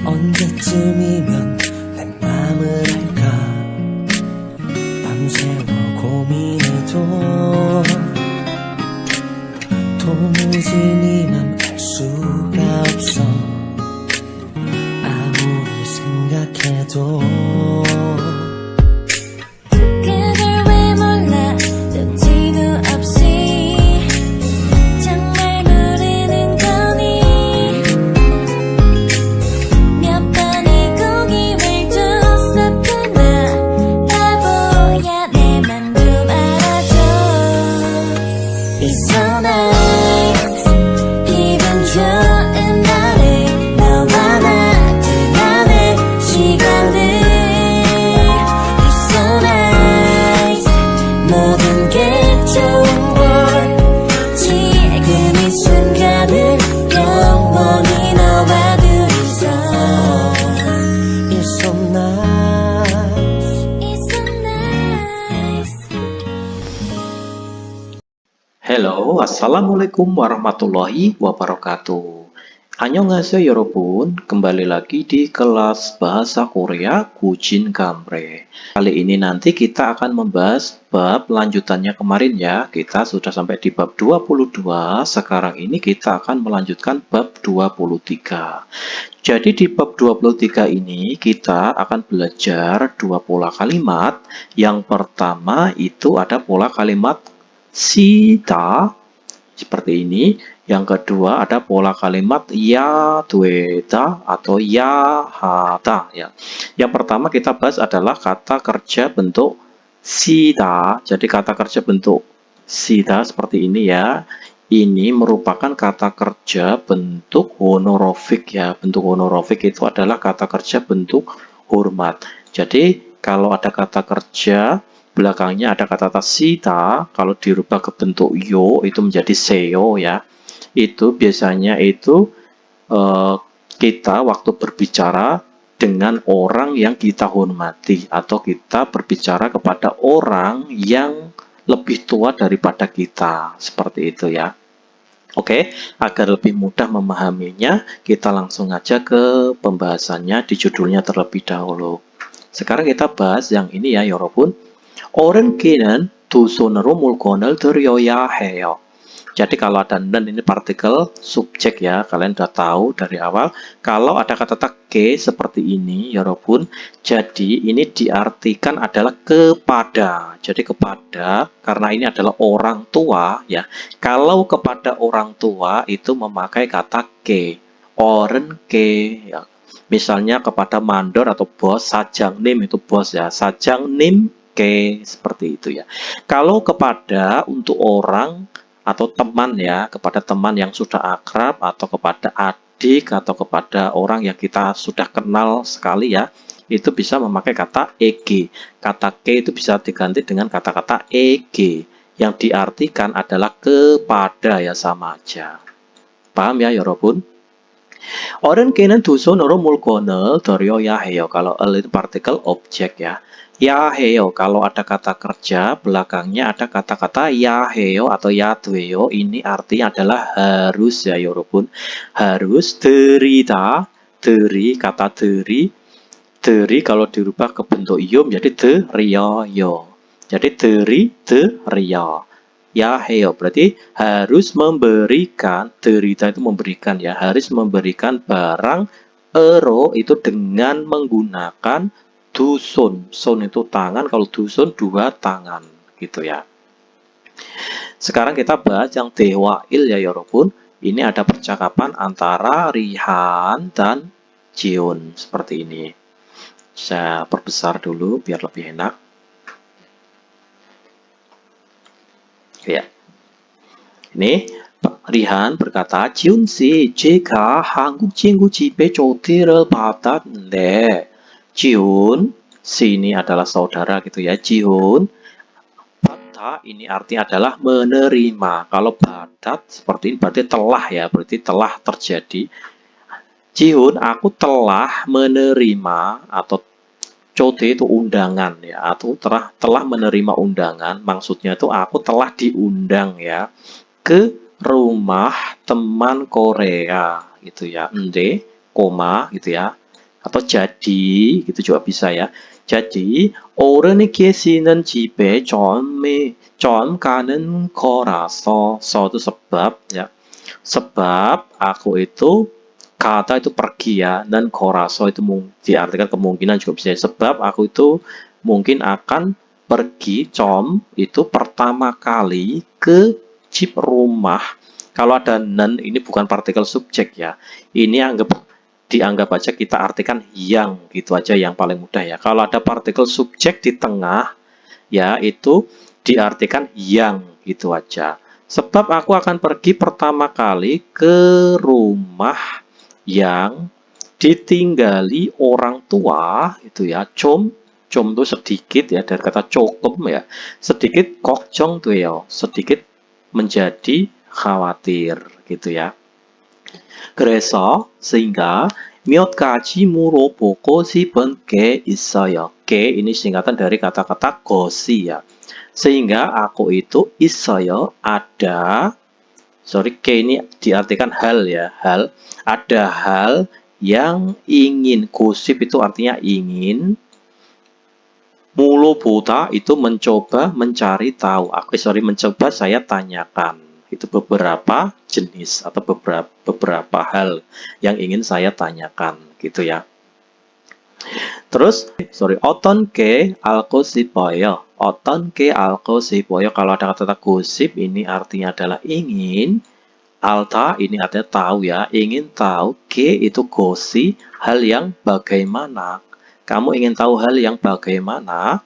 언제쯤이면 내 맘을 알까 밤새워 고민해도 도무지 네 맘 알 수가 없어 아무리 생각해도 Hello, Assalamualaikum warahmatullahi wabarakatuh. Annyeonghaseyo 여러분, kembali lagi di kelas bahasa Korea Gujin Gamre. Kali ini nanti kita akan membahas bab lanjutannya kemarin ya. Kita sudah sampai di bab 22, sekarang ini kita akan melanjutkan bab 23. Jadi di bab 23 ini kita akan belajar dua pola kalimat. Yang pertama itu ada pola kalimat sida seperti ini. Yang kedua ada pola kalimat ya dueda atau ya hada ya. Yang pertama kita bahas adalah kata kerja bentuk sida. Jadi kata kerja bentuk sida seperti ini ya. Ini merupakan kata kerja bentuk honorific ya. Bentuk honorific itu adalah kata kerja bentuk hormat. Jadi kalau ada kata kerja belakangnya ada kata sida, kalau dirubah ke bentuk yo itu menjadi seyo ya. Itu biasanya itu kita waktu berbicara dengan orang yang kita hormati atau kita berbicara kepada orang yang lebih tua daripada kita, seperti itu ya. Oke, agar lebih mudah memahaminya, kita langsung aja ke pembahasannya di judulnya terlebih dahulu. Sekarang kita bahas yang ini ya, 여러분. 어른끼는 두 손으로 물건을 들여야 해요. Jadi kalau ada dan ini partikel subjek ya, kalian udah tahu dari awal. Kalau ada kata-kata ke seperti ini, 여러분, jadi ini diartikan adalah kepada. Jadi kepada, karena ini adalah orang tua ya. Kalau kepada orang tua itu memakai kata ke, 어른께 ya. Misalnya kepada mandor atau bos, 사장님 itu bos ya, 사장님 ke seperti itu ya. Kalau kepada untuk orang atau teman ya, kepada teman yang sudah akrab atau kepada adik atau kepada orang yang kita sudah kenal sekali ya, itu bisa memakai kata eg. Kata ke itu bisa diganti dengan kata-kata eg yang diartikan adalah kepada ya, sama aja. Paham ya, 여러분? 어른께는 두 손으로 물건을 들여야 해요. Kalau itu partikel objek ya. Ya heyo, kalau ada kata kerja, belakangnya ada kata-kata ya heyo atau ya dueyo. Ini artinya adalah harus ya, 여러분. Harus derita, deri, kata deri. Deri kalau dirubah ke bentuk yo menjadi deriyo. Jadi deri, deriyo. Ya heyo, berarti harus memberikan, derita itu memberikan ya. Harus memberikan barang ero itu dengan menggunakan dusun. Sun itu tangan, kalau dusun dua tangan gitu ya. Sekarang kita bahas yang dewail ya, 여러분. Ini ada percakapan antara Rihan dan Jiun seperti ini. Saya perbesar dulu biar lebih enak. Ya. Ini Rihan berkata, 지훈 씨, 제가 한국 친구 집에 초대를 받았는데 Jiun, si ini adalah saudara gitu ya. Jiun, bata ini artinya adalah menerima. Kalau badat seperti ini berarti telah ya, berarti telah terjadi. Jiun, aku telah menerima atau code itu undangan ya, atau telah menerima undangan. Maksudnya itu aku telah diundang ya ke rumah teman Korea gitu ya. Ende, koma gitu ya. atau jadi gitu juga bisa ya. Jadi 어른이 계시는 집에 좀 가는 거라서 so itu sebab ya. Sebab aku itu kata itu pergi ya, dan koraso itu diartikan kemungkinan juga bisa. Sebab aku itu mungkin akan pergi itu pertama kali ke jeep rumah. Kalau ada nen ini bukan partikel subjek ya. Ini dianggap aja kita artikan yang gitu aja yang paling mudah ya. Kalau ada partikel subjek di tengah ya itu diartikan yang gitu aja. Sebab aku akan pergi pertama kali ke rumah yang ditinggali orang tua itu ya. Com itu sedikit ya dari kata cokem ya. Sedikit kokjong tuh ya, sedikit menjadi khawatir gitu ya. 그래서 sehing가 몇 가지 물어보고 싶은 게 있어요. 게 ini singkatan dari kata-kata gosi ya. Sehingga aku itu 있어요 ada, sorry, ke ini diartikan hal ya, hal. Ada hal yang ingin, gosip itu artinya ingin, mul어보다 itu mencoba, mencari tahu. Mencoba saya tanyakan. Itu beberapa jenis atau beberapa hal yang ingin saya tanyakan gitu ya. Terus, 어떤 게 알고 싶어요. 어떤 게 알고 싶어요. Kalau ada kata gosip ini artinya adalah ingin. Alta ini artinya tahu ya. Ingin tahu. Ke itu gosi, hal yang bagaimana. Kamu ingin tahu hal yang bagaimana?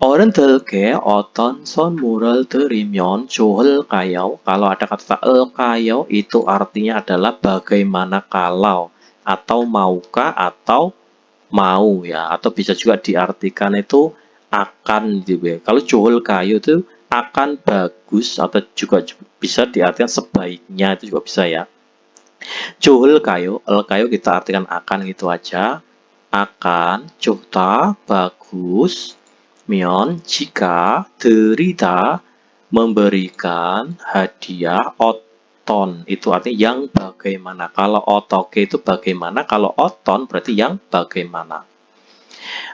어른들께 어떤 선물을 드리면 좋을까요? Kalau ada kata kayo itu artinya adalah bagaimana kalau atau maukah atau mau ya, atau bisa juga diartikan itu akan gitu ya. Kalau juhul kayu itu akan bagus atau juga bisa diartikan sebaiknya itu juga bisa ya. Juhul kayu, kayu kita artikan akan gitu aja. Akan, juhta, bagus, mion, jika, derita, memberikan hadiah, oton itu artinya yang bagaimana. Kalau otoke itu bagaimana, kalau oton berarti yang bagaimana.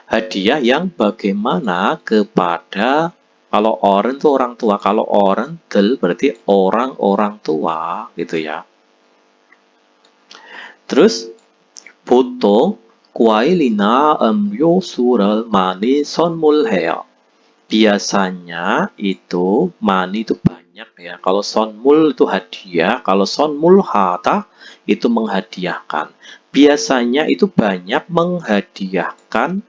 Hadiah yang bagaimana kepada, kalau orang itu orang tua, kalau orang del berarti orang-orang tua gitu ya. Terus 보통 과일이나 음료수를 많이 선물해요. Biasanya itu mani itu banyak ya. Kalau sonmul itu hadiah, kalau sonmul hata itu menghadiahkan. Biasanya itu banyak menghadiahkan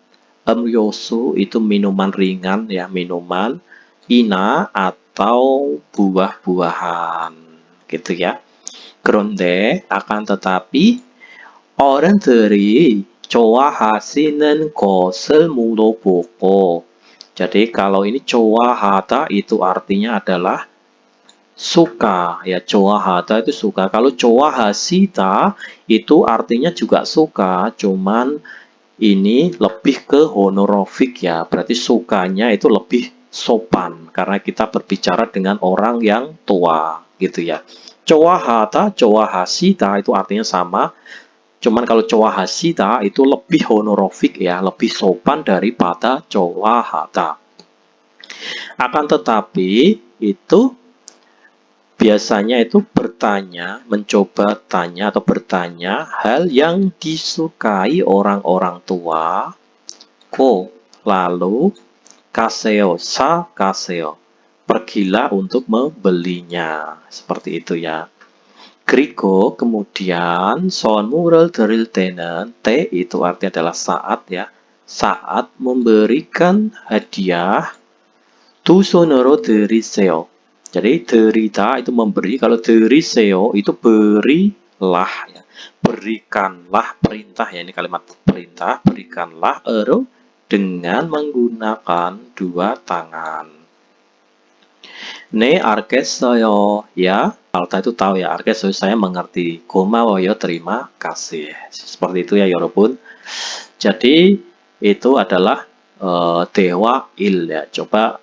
yosu itu minuman ringan ya, minuman ina atau buah-buahan gitu ya. 그런데 akan tetapi 어른들이 좋아하시는 것을 물어보고. Jadi kalau ini 좋아하다 itu artinya adalah suka ya, 좋아하다 itu suka. Kalau 좋아하시다 itu artinya juga suka, cuman ini lebih ke honorific ya. Berarti sukanya itu lebih sopan karena kita berbicara dengan orang yang tua gitu ya. 좋아하다, 좋아하시다 itu artinya sama. Cuman kalau 좋아하시다 itu lebih honorific ya, lebih sopan daripada 좋아하다. Akan tetapi itu biasanya itu bertanya, mencoba tanya atau bertanya hal yang disukai orang-orang tua. Lalu kaseo, pergilah untuk membelinya. Seperti itu ya. 그리고 kemudian 선물을 드릴 때는 te itu artinya adalah saat ya. Saat memberikan hadiah 두 손으로 드리세요. Jadi derita itu memberi, kalau 드리세요 itu berilah ya. Berikanlah, perintah ya, ini kalimat perintah, berikanlah dengan menggunakan dua tangan. 네, 알겠어요. Ya, Alta itu tahu ya. 알겠어요, saya mengerti. 고마워요, terima kasih. Seperti itu ya, 여러분. Jadi, itu adalah dewa il ya. Coba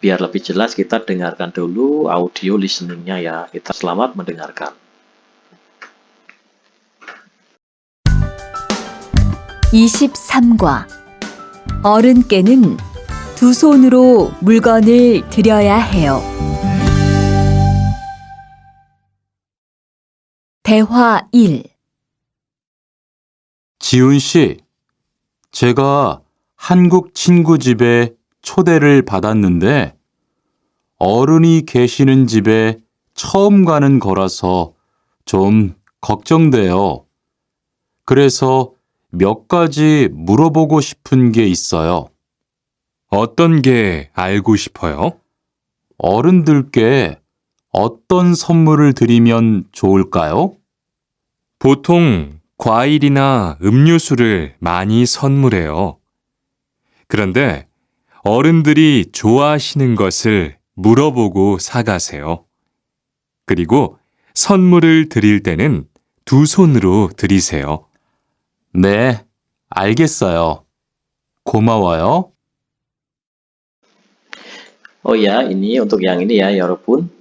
biar lebih jelas kita dengarkan dulu audio listeningnya ya. Kita selamat mendengarkan. 23과 어른께는 두 손으로 물건을 들여야 해요. 대화 1. 지훈 씨, 제가 한국 친구 집에 초대를 받았는데 어른이 계시는 집에 처음 가는 거라서 좀 걱정돼요. 그래서 몇 가지 물어보고 싶은 게 있어요. 어떤 게 알고 싶어요? 어른들께 어떤 선물을 드리면 좋을까요? 보통 과일이나 음료수를 많이 선물해요. 그런데 어른들이 좋아하시는 것을 물어보고 사가세요. 그리고 선물을 드릴 때는 두 손으로 드리세요. 네, 알겠어요. 고마워요. Oh ya, ini untuk yang ini ya, 여러분.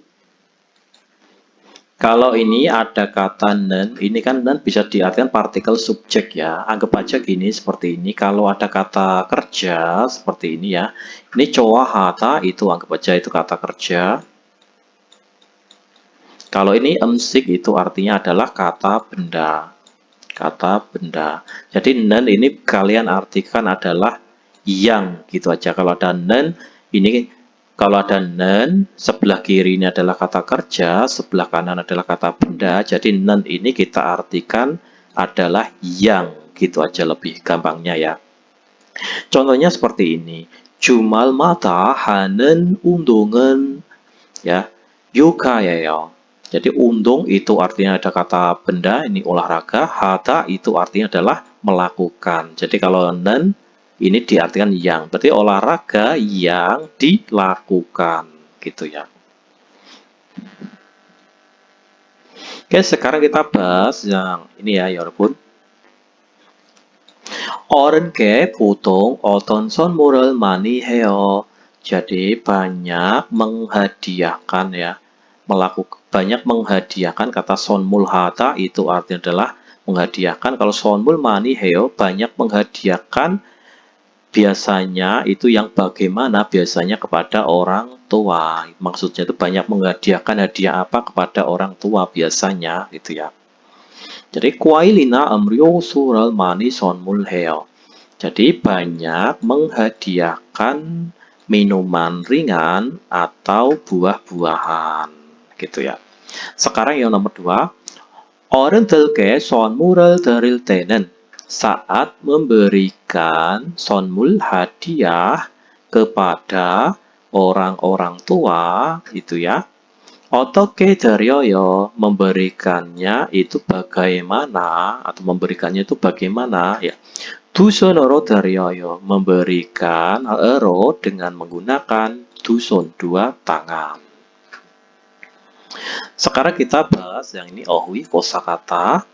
Kalau ini ada kata nen, ini kan nen bisa diartikan partikel subjek ya. Anggap aja gini seperti ini. Kalau ada kata kerja seperti ini ya. Ini coa hata itu anggap aja itu kata kerja. Kalau ini emsik itu artinya adalah kata benda. Kata benda. Jadi nen ini kalian artikan adalah yang gitu aja. Kalau ada nen ini kalau ada nen sebelah kiri ini adalah kata kerja, sebelah kanan adalah kata benda. Jadi nen ini kita artikan adalah yang gitu aja lebih gampangnya ya. Contohnya seperti ini. Jumal mata hanen undungen ya. Yukayeyo. Jadi undung itu artinya ada kata benda, ini olahraga. Hata itu artinya adalah melakukan. Jadi kalau nen ini diartikan yang, berarti olahraga yang dilakukan, gitu ya. Oke, sekarang kita bahas yang ini ya, 여러분. 어른께 보통 어떤 선물을 많이 해요. Jadi banyak menghadiahkan ya. Banyak menghadiahkan kata sonmul hata itu artinya adalah menghadiahkan. Kalau sonmul mani heo banyak menghadiahkan biasanya itu yang bagaimana biasanya kepada orang tua. Maksudnya itu banyak menghadiahkan hadiah apa kepada orang tua biasanya gitu ya. Jadi kuailina amryo sural mani sonmul heo. Jadi banyak menghadiahkan minuman ringan atau buah-buahan gitu ya. Sekarang yang nomor 2, 어른들께 선물을 드릴 때는 saat memberikan sonmul hadiah kepada orang-orang tua itu ya. 어떻게 드려요? memberikannya itu bagaimana atau memberikannya itu bagaimana ya. 두 손으로 드려요. memberikan ero dengan menggunakan dusun dua tangan. Sekarang kita bahas yang ini ohwi kosakata.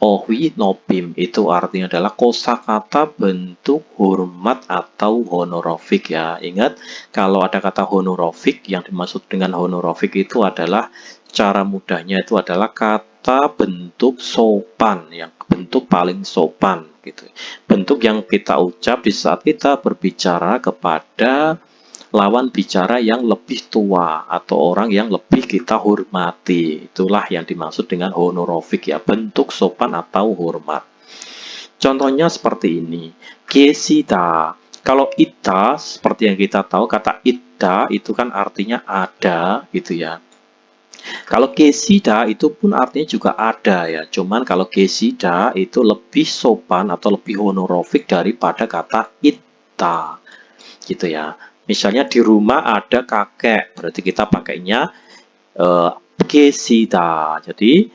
Ohwi nopim itu artinya adalah kosakata bentuk hormat atau honorofik ya. Ingat kalau ada kata honorofik yang dimaksud dengan honorofik itu adalah cara mudahnya itu adalah kata bentuk sopan yang bentuk paling sopan gitu. Bentuk yang kita ucap di saat kita berbicara kepada lawan bicara yang lebih tua atau orang yang lebih kita hormati. Itulah yang dimaksud dengan honorofik ya, bentuk sopan atau hormat. Contohnya seperti ini. Gesida. Kalau ita seperti yang kita tahu kata ita itu kan artinya ada gitu ya. Kalau gesida itu pun artinya juga ada ya. Cuman kalau gesida itu lebih sopan atau lebih honorofik daripada kata ita. Gitu ya. Misalnya di rumah ada kakek, berarti kita pakainya gesida. Jadi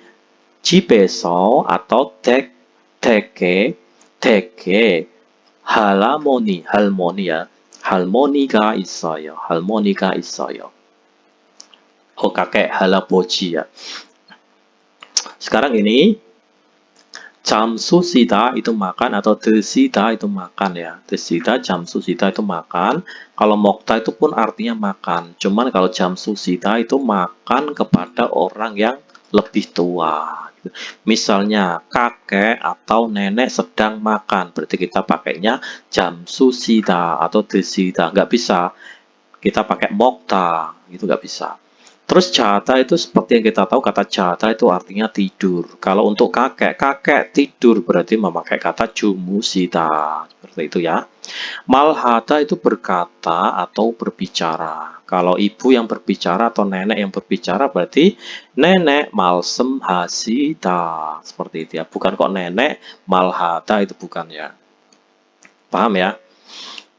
집에서 atau 댁에 할머니 ya. 할머니가 있어요. Oh, kakek 할아버지 ya. Sekarang ini jamsusida itu makan atau desida itu makan ya. Desida, jamsusida itu makan. Kalau mokta itu pun artinya makan. Cuman kalau jamsusida itu makan kepada orang yang lebih tua Misalnya kakek atau nenek sedang makan, berarti kita pakainya jamsusida atau desida. Nggak bisa kita pakai mokta, itu nggak bisa. Terus jata itu seperti yang kita tahu, kata jata itu artinya tidur. Kalau untuk kakek, kakek tidur berarti memakai kata jumusida. Seperti itu ya. Malhata itu berkata atau berbicara. Kalau ibu yang berbicara atau nenek yang berbicara berarti nenek malsem hasita. Seperti itu ya. Bukan kok nenek malhata, itu bukan ya. Paham ya?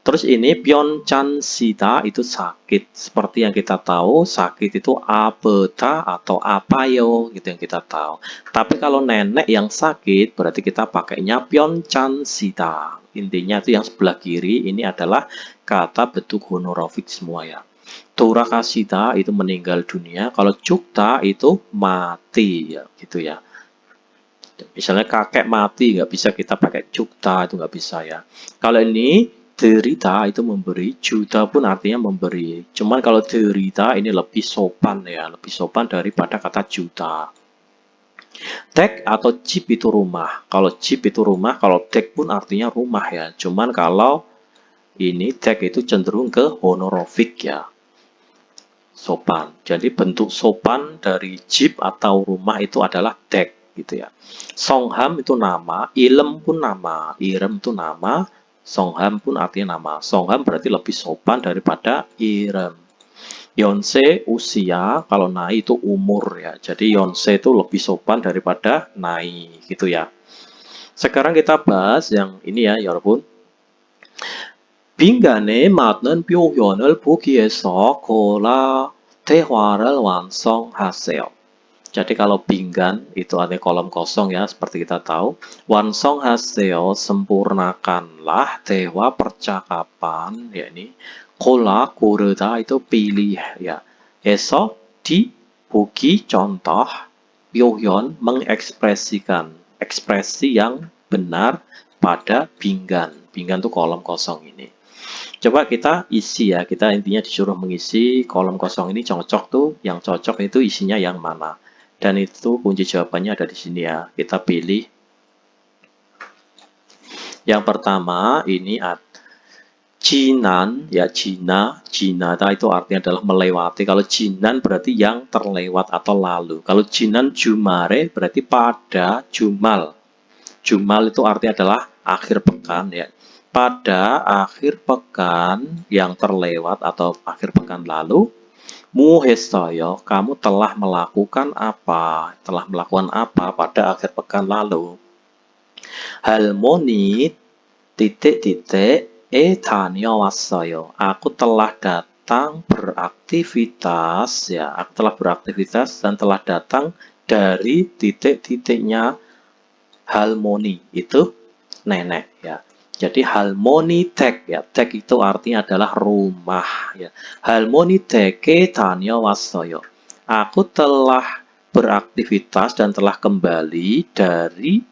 Terus ini pyonchan sita itu sakit. Seperti yang kita tahu, sakit itu apeta atau apayo gitu yang kita tahu. Tapi kalau nenek yang sakit berarti kita pakainya pyonchan sita. Intinya itu yang sebelah kiri ini adalah kata bentuk honorific semua ya. Torakasita itu meninggal dunia, kalau jukta itu mati ya, gitu ya. Misalnya kakek mati, nggak bisa kita pakai jukta, itu nggak bisa ya. Kalau ini derita itu memberi, juta pun artinya memberi. Cuman kalau derita ini lebih sopan ya, lebih sopan daripada kata juta. Dek atau jeep itu rumah. Kalau jeep itu rumah, kalau dek pun artinya rumah ya. Cuman kalau ini dek itu cenderung ke honorific ya. Sopan. Jadi bentuk sopan dari jeep atau rumah itu adalah dek gitu ya. Songham itu nama, ilem pun nama, irem itu nama, Songham pun artinya nama. Songham berarti lebih sopan daripada irem. Yonse usia, kalau nai itu umur ya. Jadi yonse itu lebih sopan daripada nai gitu ya. Sekarang kita bahas yang ini ya, 여러분. 빙간에 맞는 표현을 보기 위해서 거라 대화를 완성하세요. Jadi kalau pinggan itu artinya kolom kosong ya, seperti kita tahu. Wansong haseo, sempurnakanlah dewa percakapan, ya ini. Kola, kureda itu pilih ya. Eso, di, buki, contoh, pyohyon, mengekspresikan. Ekspresi yang benar pada pinggan. Pinggan itu kolom kosong ini. Coba kita isi ya, kita intinya disuruh mengisi kolom kosong ini cocok tuh, yang cocok itu isinya yang mana. Dan itu kunci jawabannya ada di sini ya. Kita pilih. Yang pertama ini jinan ya, jina itu artinya adalah melewati. Kalau jinan berarti yang terlewat atau lalu. Kalau jinan jumare berarti pada jumal. Jumal itu artinya adalah akhir pekan ya. Pada akhir pekan yang terlewat atau akhir pekan lalu, muhestoyo, kamu telah melakukan apa? Telah melakukan apa pada akhir pekan lalu? Halmoni titik-titik 다녀왔어요. Aku telah datang beraktivitas ya. Aku telah beraktivitas dan telah datang dari titik-titiknya halmoni itu nenek ya. Jadi halmoni tek ya, tek itu artinya adalah rumah ya. Halmoni teke 다녀왔어요. Aku telah beraktivitas dan telah kembali dari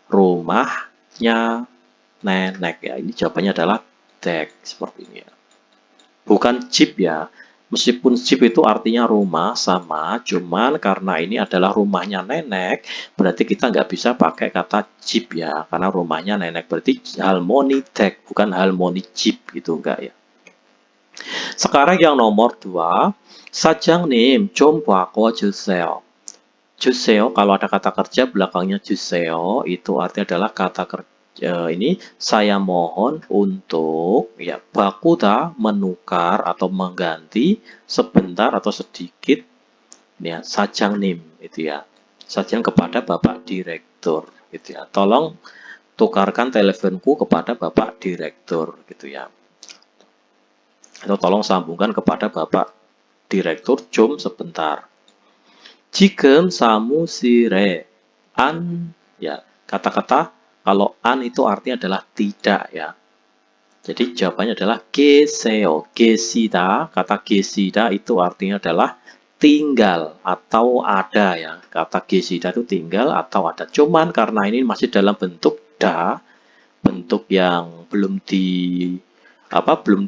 rumahnya nenek ya. Ini jawabannya adalah tek seperti ini ya. Bukan jeep ya. Meskipun jeep itu artinya rumah sama, cuman karena ini adalah rumahnya nenek, berarti kita nggak bisa pakai kata jeep ya, karena rumahnya nenek berarti halmoni tek, bukan halmoni jeep gitu enggak ya. Sekarang yang nomor 2, 사장님 좀 바꿔주세요. 주세요 kalau ada kata kerja belakangnya 주세요 itu artinya adalah kata kerja. Ini saya mohon untuk ya bakuda menukar atau mengganti sebentar atau sedikit ya sajangnim itu ya, sajang kepada Bapak Direktur gitu ya, tolong tukarkan teleponku kepada Bapak Direktur gitu ya, atau tolong sambungkan kepada Bapak Direktur 좀 sebentar. 지금 사무실에 an ya, kata-kata kalau an itu artinya adalah tidak ya. Jadi jawabannya adalah geseo. Gesida, kata gesida itu artinya adalah tinggal atau ada ya. Kata gesida itu tinggal atau ada. Cuman karena ini masih dalam bentuk da, bentuk yang belum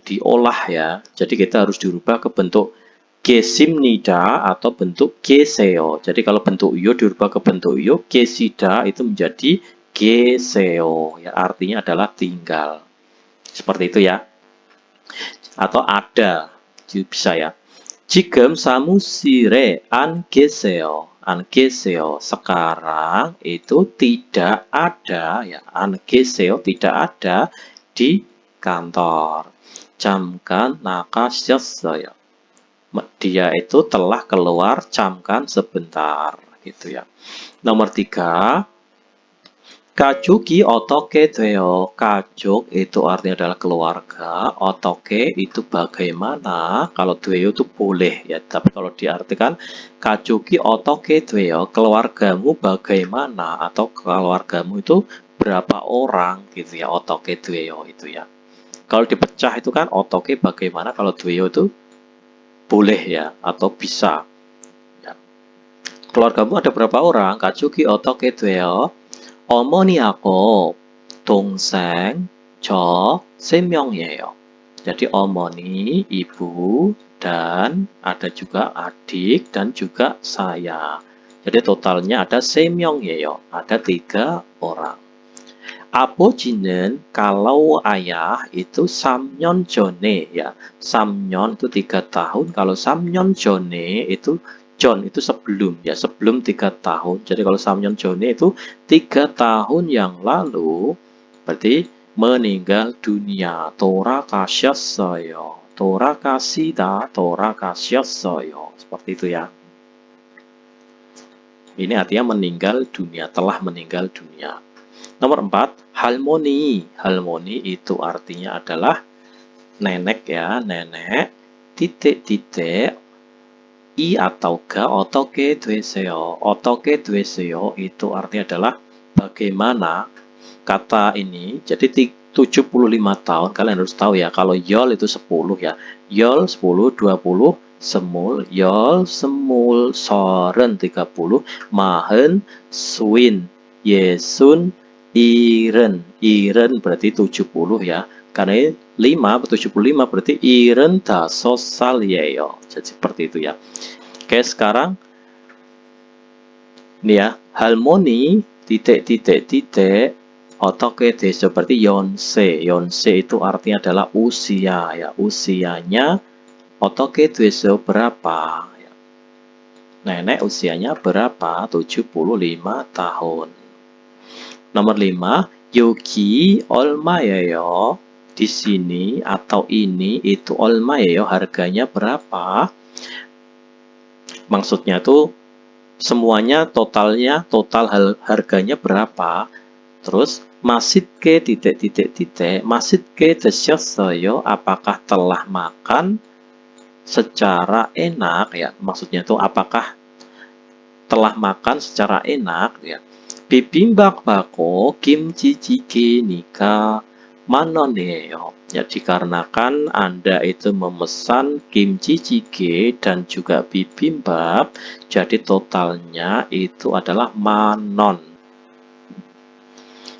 diolah ya. Jadi kita harus dirubah ke bentuk 계십니다 atau bentuk 계세요. Jadi kalau bentuk yo dirubah ke bentuk yo, 계시다 itu menjadi 계세요. Ya, artinya adalah tinggal. Seperti itu ya. Atau ada, bisa ya. 지금 사무실에 안 계세요. 안 계세요. Sekarang itu tidak ada ya. 안 계세요 tidak ada di kantor. 잠깐 나가셨어요. Dia itu telah keluar 잠깐 sebentar gitu ya. Nomor 3, 가족이 어떻게 돼요? 가족 itu artinya adalah keluarga, 어떻게 itu bagaimana, kalau 돼요 itu boleh ya, tapi kalau diartikan 가족이 어떻게 돼요? Keluargamu bagaimana, atau keluargamu itu berapa orang gitu ya, 어떻게 돼요 itu ya. Kalau dipecah itu kan 어떻게 bagaimana, kalau 돼요 itu boleh ya, atau bisa. Ya. Keluargamu ada berapa orang? 가족이 어떻게 돼요? 어머니하고 동생, 저 3명이에요. Jadi 어머니, ibu, dan ada juga adik dan juga saya. Jadi totalnya ada 3명이에요. Ada 3 orang. 아버지는 kalau ayah itu 3년 전에 ya. 3년 itu 3 tahun. Kalau 3년 전에 itu 전 itu sebelum ya, sebelum 3 tahun. Jadi kalau 3년 전에 itu 3 tahun yang lalu, berarti meninggal dunia. 돌아가셨어요. 돌아가시다, 돌아가셨어요. Seperti itu ya. Ini artinya meninggal dunia, telah meninggal dunia. Nomor 4, 할머니. 할머니 itu artinya adalah nenek ya, nenek. Titik-titik I atau ga 어떻게 되세요? 어떻게 되세요 itu artinya adalah bagaimana. Kata ini jadi 75 tahun, kalian harus tahu ya, kalau yol itu 10 ya. Yol 10, 20 semul, yol semul, soren 30, mahen, swin, yesun, iren. Iren berarti 70 ya. Karena 5 75 berarti iren dasosalyeyo. Jadi seperti itu ya. Oke, sekarang ini ya, 할머니 titik-titik-titik 어떻게 되죠? Berarti 연세. 연세 itu artinya adalah usia ya. Usianya 어떻게 되죠? Berapa ya. Nenek usianya berapa? 75 tahun. Nomor 5, 여기 얼마예요? Di sini atau ini itu 얼마예요? Harganya berapa? Maksudnya tuh semuanya totalnya, total harganya berapa? Terus 맛있게 titik-titik-titik, 맛있게 드셨어요? Apakah telah makan secara enak ya? Maksudnya tuh apakah telah makan secara enak ya? 비빔밥하고 김치찌개니까 10,000원이에요. Ya, dikarenakan Anda itu memesan kimchi jjigae dan juga bibimbap, jadi totalnya itu adalah 10,000원.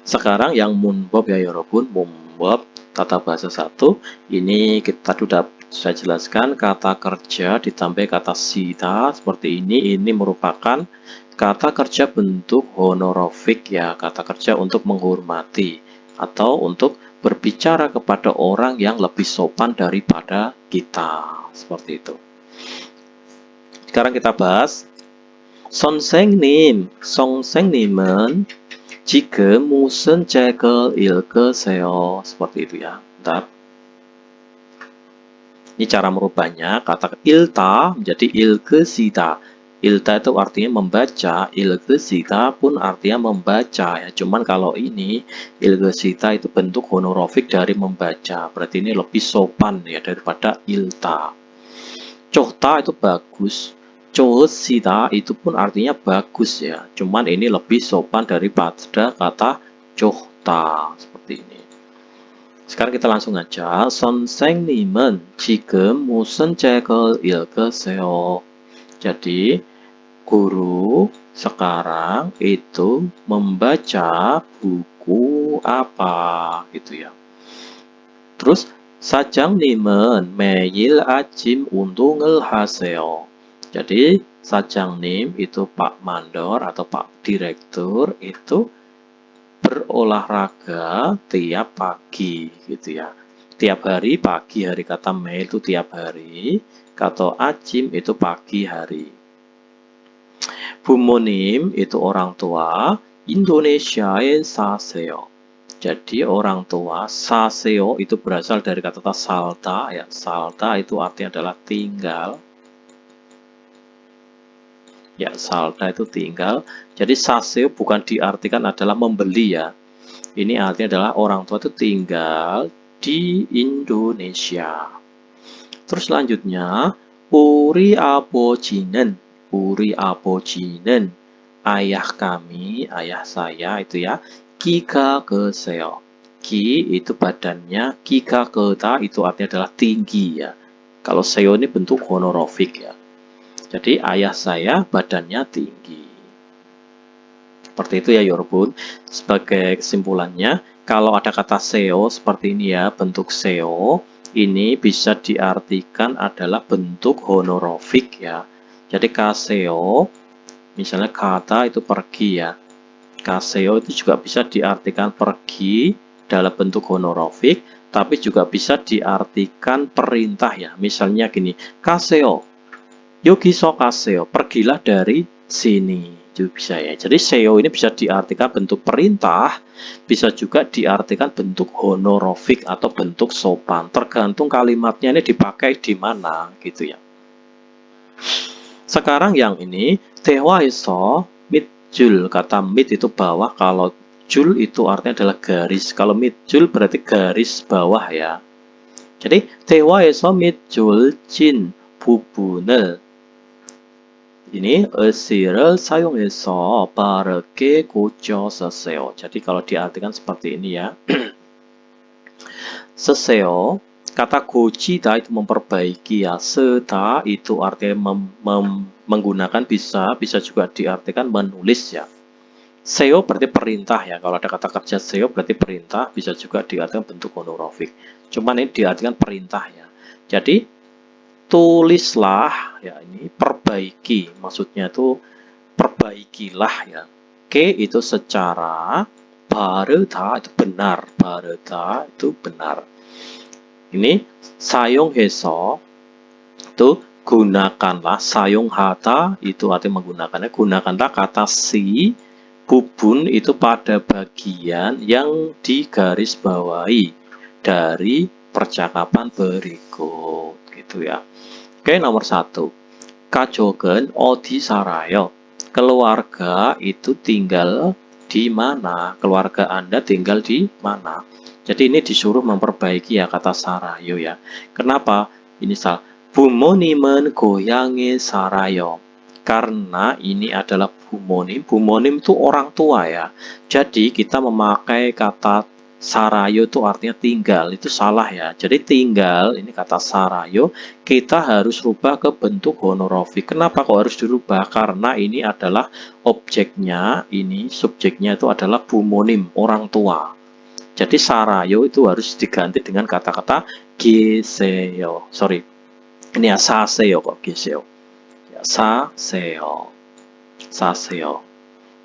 Sekarang yang munbob ya 여러분, munbob tata bahasa 1. Ini kita sudah saya jelaskan, kata kerja ditambah kata sida seperti ini. Ini merupakan kata kerja bentuk honorific ya, kata kerja untuk menghormati atau untuk berbicara kepada orang yang lebih sopan daripada kita. Seperti itu. Sekarang kita bahas 선생님, 선생님은 지금 무슨 책을 읽으세요? Seperti itu ya. Bentar. Ini cara merubahnya, kata ilta menjadi 읽으시다. Ilta itu artinya membaca, 읽으시다 pun artinya membaca ya. Cuman kalau ini 읽으시다 itu bentuk honorific dari membaca. Berarti ini lebih sopan ya daripada ilta. 좋다 itu bagus. 좋으시다 itu pun artinya bagus ya. Cuman ini lebih sopan daripada kata 좋다 seperti ini. Sekarang kita langsung aja. 선생님은 지금 무슨 책을 읽으세요? Jadi, guru sekarang itu membaca buku apa gitu ya. Terus, 사장님은 매일 아침 운동을 하세요. Jadi 사장님 itu Pak Mandor atau Pak Direktur itu berolahraga tiap pagi gitu ya. Tiap hari pagi, hari kata 매일 itu tiap hari, kata 아침 itu pagi hari. 부모님 itu orang tua, Indonesia에 사세요. Jadi orang tua, 사세요 itu berasal dari kata salta ya. Salta itu artinya adalah tinggal. Ya, salta itu tinggal. Jadi saseyo bukan diartikan adalah membeli ya. Ini artinya adalah orang tua itu tinggal di Indonesia. Terus selanjutnya, 우리 아버지는, ayah kami, ayah saya itu ya, 기가 크세요. 기 itu badannya, 기가 크다 itu artinya adalah tinggi ya. Kalau seo ini bentuk honorofik ya. Jadi ayah saya badannya tinggi. Seperti itu ya Yorobun. Sebagai kesimpulannya, kalau ada kata seo seperti ini ya, bentuk seo, ini bisa diartikan adalah bentuk honorofik ya. Jadi kaseo, misalnya kata itu pergi ya. Kaseo itu juga bisa diartikan pergi dalam bentuk honorofik, tapi juga bisa diartikan perintah ya. Misalnya gini, kaseo. Yogiso kaseo, pergilah dari sini. Itu bisa ya. Jadi seo ini bisa diartikan bentuk perintah, bisa juga diartikan bentuk honorofik atau bentuk sopan. Tergantung kalimatnya ini dipakai di mana gitu ya. Sekarang yang ini 대화에서 밑줄, kata mit itu bawah, kalau jul itu artinya adalah garis. Kalau 밑줄 berarti garis bawah ya. Jadi 대화에서 밑줄 친 부분을 ini 의시를 사용해서 빠르게 고쳐 쓰세요. Jadi kalau diartikan seperti ini ya. 쓰세요. Kata 고치다 itu memperbaiki ya. 쓰다 itu artinya menggunakan bisa juga diartikan menulis ya. seo berarti perintah ya. Kalau ada kata kerja seo berarti perintah, bisa juga diartikan bentuk honorofik. Cuman ini diartikan perintah ya. Jadi tulislah ya, ini perbaiki, maksudnya itu perbaikilah ya. Ke itu secara, 바르다 itu benar, 바르다 itu benar. Ini 사용해서 itu gunakanlah, 사용하다 itu artinya menggunakannya, gunakanlah kata si, bubun itu pada bagian yang digarisbawahi dari percakapan berikut gitu ya. Oke, nomor 1. 가족은 어디 살아요? Keluarga itu tinggal di mana? Keluarga Anda tinggal di mana? Jadi ini disuruh memperbaiki ya kata sarayo ya. Kenapa? Ini salah. 부모님은 고향에 살아요. Karena ini adalah bumonim. Bumonim itu orang tua ya. Jadi kita memakai kata sarayo itu artinya tinggal, itu salah ya. Jadi tinggal, ini kata sarayo, kita harus rubah ke bentuk honorofik. Kenapa kok harus dirubah? Karena ini adalah objeknya, ini subjeknya itu adalah bumonim, orang tua. Jadi sarayo itu harus diganti dengan kata-kata geseo. Sorry, ini ya saseo kok geseo. Ya, saseo, saseo.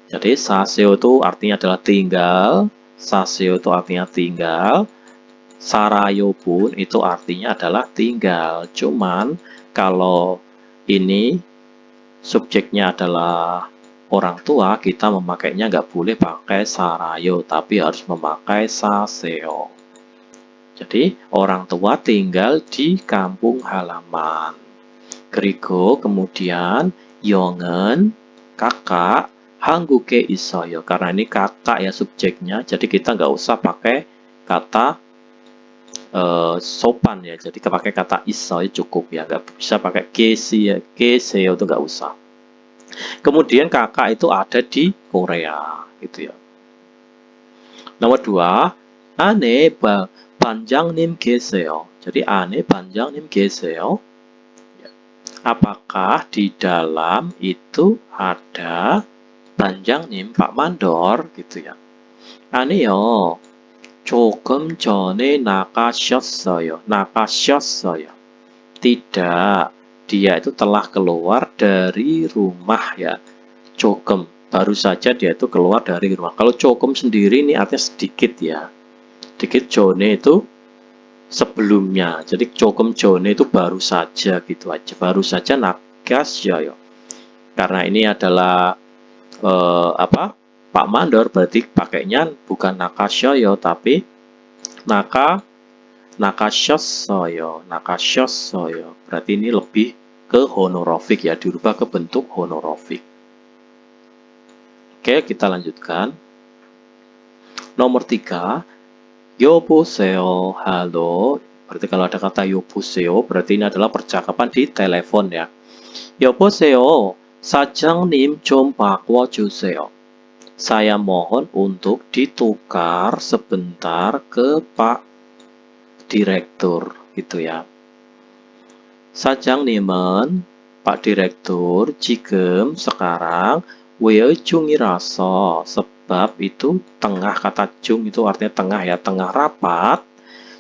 Jadi saseo itu artinya adalah tinggal. Saseo itu artinya tinggal, sarayo pun itu artinya adalah tinggal. Cuman kalau ini subjeknya adalah orang tua, kita memakainya nggak boleh pakai sarayo, tapi harus memakai saseo. Jadi orang tua tinggal di kampung halaman. 그리고 kemudian 영은 kakak 한국에 있어요. Karena ini kakak ya subjeknya, jadi kita nggak usah pakai kata sopan ya. Jadi pakai kata 있어요 cukup ya, nggak bisa pakai 계세요 itu nggak usah. Kemudian kakak itu ada di Korea, gitu ya. Nomor 2, 안에 반장님 계세요. Jadi 안에 반장님 계세요. Apakah di dalam itu ada 반장님, Pak Mandor gitu ya. 아니요. 조금 전에 나가셨어요. 나가셨어요. Tidak, dia itu telah keluar dari rumah ya. Jokem, baru saja dia itu keluar dari rumah. Kalau jokem sendiri ini artinya sedikit ya. Sedikit jone itu sebelumnya. Jadi jokem jone itu baru saja gitu aja. Baru saja nagasyayo. Karena ini adalah Pak Mandor, berarti pakainya bukan nakasyayo tapi nakasyosoyo. Berarti ini lebih ke honorofik ya, dirubah ke bentuk honorofik. Oke, kita lanjutkan. Nomor 3, 여보세요, halo. Berarti kalau ada kata 여보세요, berarti ini adalah percakapan di telepon ya. 여보세요, 사장님 좀 바꿔주세요. Saya mohon untuk ditukar sebentar ke Pak Direktur, gitu ya. 사장님은, Pak Direktur, 지금, sekarang, 외중이라서, sebab itu tengah, kata 중 itu artinya tengah ya, tengah rapat,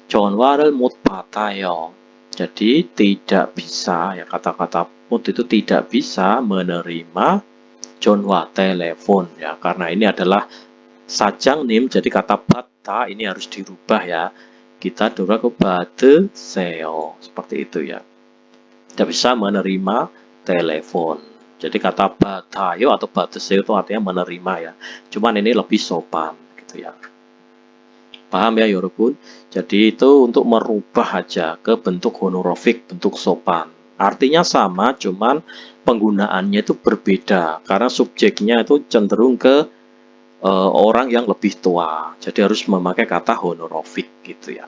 전화를 못 받아요. Jadi tidak bisa ya, kata-kata 못 itu tidak bisa menerima 전화 telepon ya, karena ini adalah 사장님, jadi kata bata ini harus dirubah ya. Kita dirubah ke 받으세요, seperti itu ya. Tidak bisa menerima telepon. Jadi kata 받아요 atau 받으세요 itu artinya menerima ya. Cuman ini lebih sopan gitu ya. Paham ya 여러분? Jadi itu untuk merubah aja ke bentuk honorofik, bentuk sopan. Artinya sama, cuman penggunaannya itu berbeda karena subjeknya itu cenderung ke orang yang lebih tua. Jadi harus memakai kata honorofik gitu ya.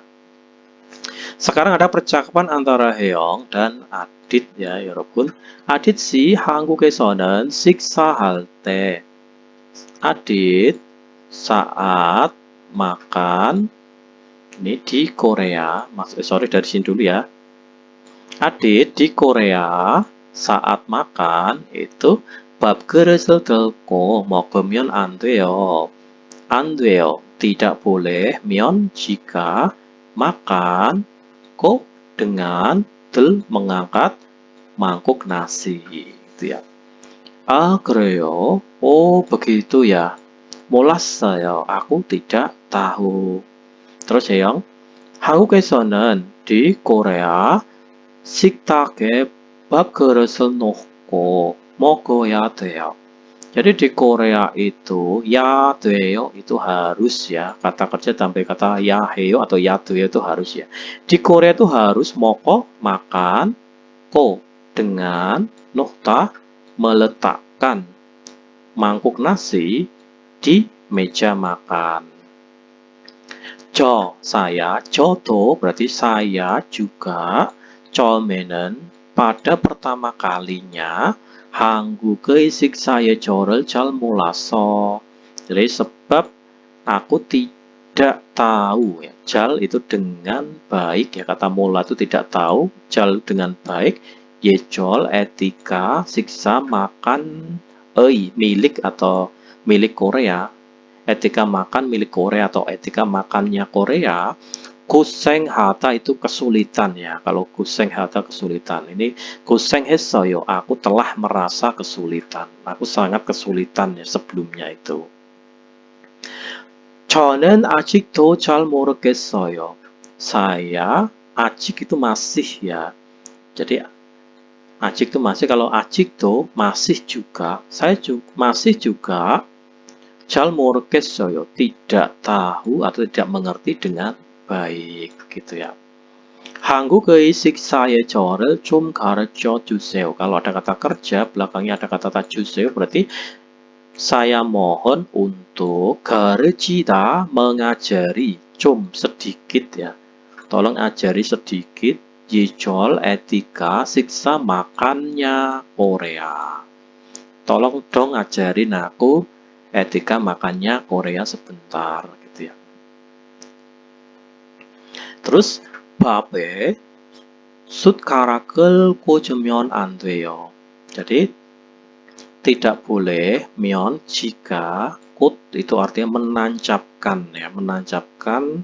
Sekarang ada percakapan antara Heong dan Adit ya, 여러분. Adit 씨, 한국에서는 식사할 때. Adit, saat makan, ini di Korea, sorry dari sini dulu ya. Adit, di Korea, saat makan, itu 밥 그릇을 들고 먹으면 안 돼요. 안 돼요. Tidak boleh, 면, jika, makan, kok, dengan, 들, mengangkat, mangkuk nasi. Gitu ya. Ah, 그래요? Oh, begitu ya. 몰랐어요. Aku tidak tahu. Terus Heong, 한국에서는 di Korea 식탁에 밥 그릇을 놓고 먹어야 돼요. Jadi di Korea itu ya 돼요 itu harus ya. Kata kerja tambah kata ya 해요 atau ya 돼요 itu harus ya. Di Korea itu harus moko makan, ko dengan nokta meletakkan mangkuk nasi di meja makan. Saya, 저도 berarti saya juga, 처음에는 pada pertama kalinya 한국의 식사예절을 잘 몰라서. Jadi sebab aku tidak tahu ya. 잘 itu dengan baik ya, kata mola itu tidak tahu, 잘 dengan baik, 예절 etika, siksa makan milik atau milik Korea. Etika makan milik Korea atau etika makannya Korea. 고생하다 itu kesulitan ya. Kalau 고생하다 kesulitan. Ini 고생했어요. Aku telah merasa kesulitan. Aku sangat kesulitan ya sebelumnya itu. 저는 아직도 잘 모르겠어요. Saya 아직 itu masih ya. Jadi 아직 itu masih, kalau 아직도 masih juga. Saya juga, masih juga 잘 모르겠어요. Tidak tahu atau tidak mengerti dengan baik gitu ya. 한국의 식사예절을 좀 가르쳐 주세요. Kalau ada kata kerja, belakangnya ada kata 주세요, berarti saya mohon untuk 가르치다, mengajari, 좀 sedikit ya. Tolong ajari sedikit 예절, etika, siksa makannya Korea. Tolong dong ajarin aku etika makannya Korea sebentar gitu ya. Terus 밥에 숟가락을 꽂으면 안 돼요. Jadi tidak boleh myeon jika kut itu artinya menancapkan ya, menancapkan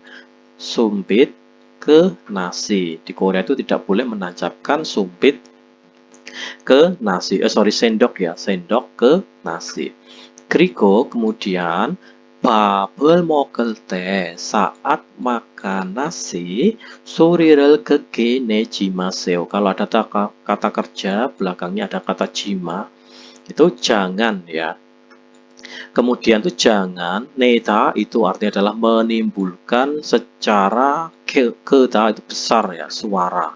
sumpit ke nasi. Di Korea itu tidak boleh menancapkan sumpit ke nasi. Sendok ya, sendok ke nasi. 그리고 kemudian 밥을 먹을 때 saat makan nasi 소리를 크게 내지 마세요. Kalau ada kata kerja belakangnya ada kata jima itu jangan ya. Kemudian itu jangan neta itu artinya adalah menimbulkan secara keda itu besar ya suara.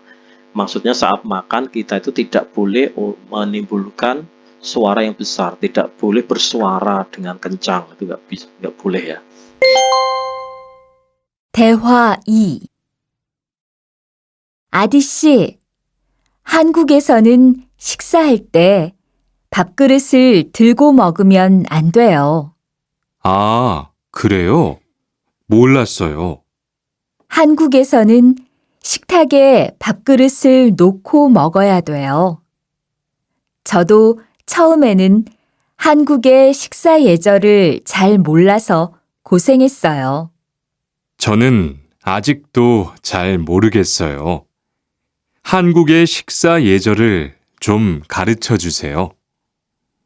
Maksudnya saat makan kita itu tidak boleh menimbulkan suara yang besar, tidak boleh bersuara dengan kencang, itu nggak boleh ya. 대화 2. 아디씨, 한국에서는 식사할 때 밥그릇을 들고 먹으면 안 돼요. 아, 그래요? 몰랐어요. 한국에서는 식탁에 밥그릇을 놓고 먹어야 돼요. 저도 처음에는 한국의 식사 예절을 잘 몰라서 고생했어요. 저는 아직도 잘 모르겠어요. 한국의 식사 예절을 좀 가르쳐 주세요.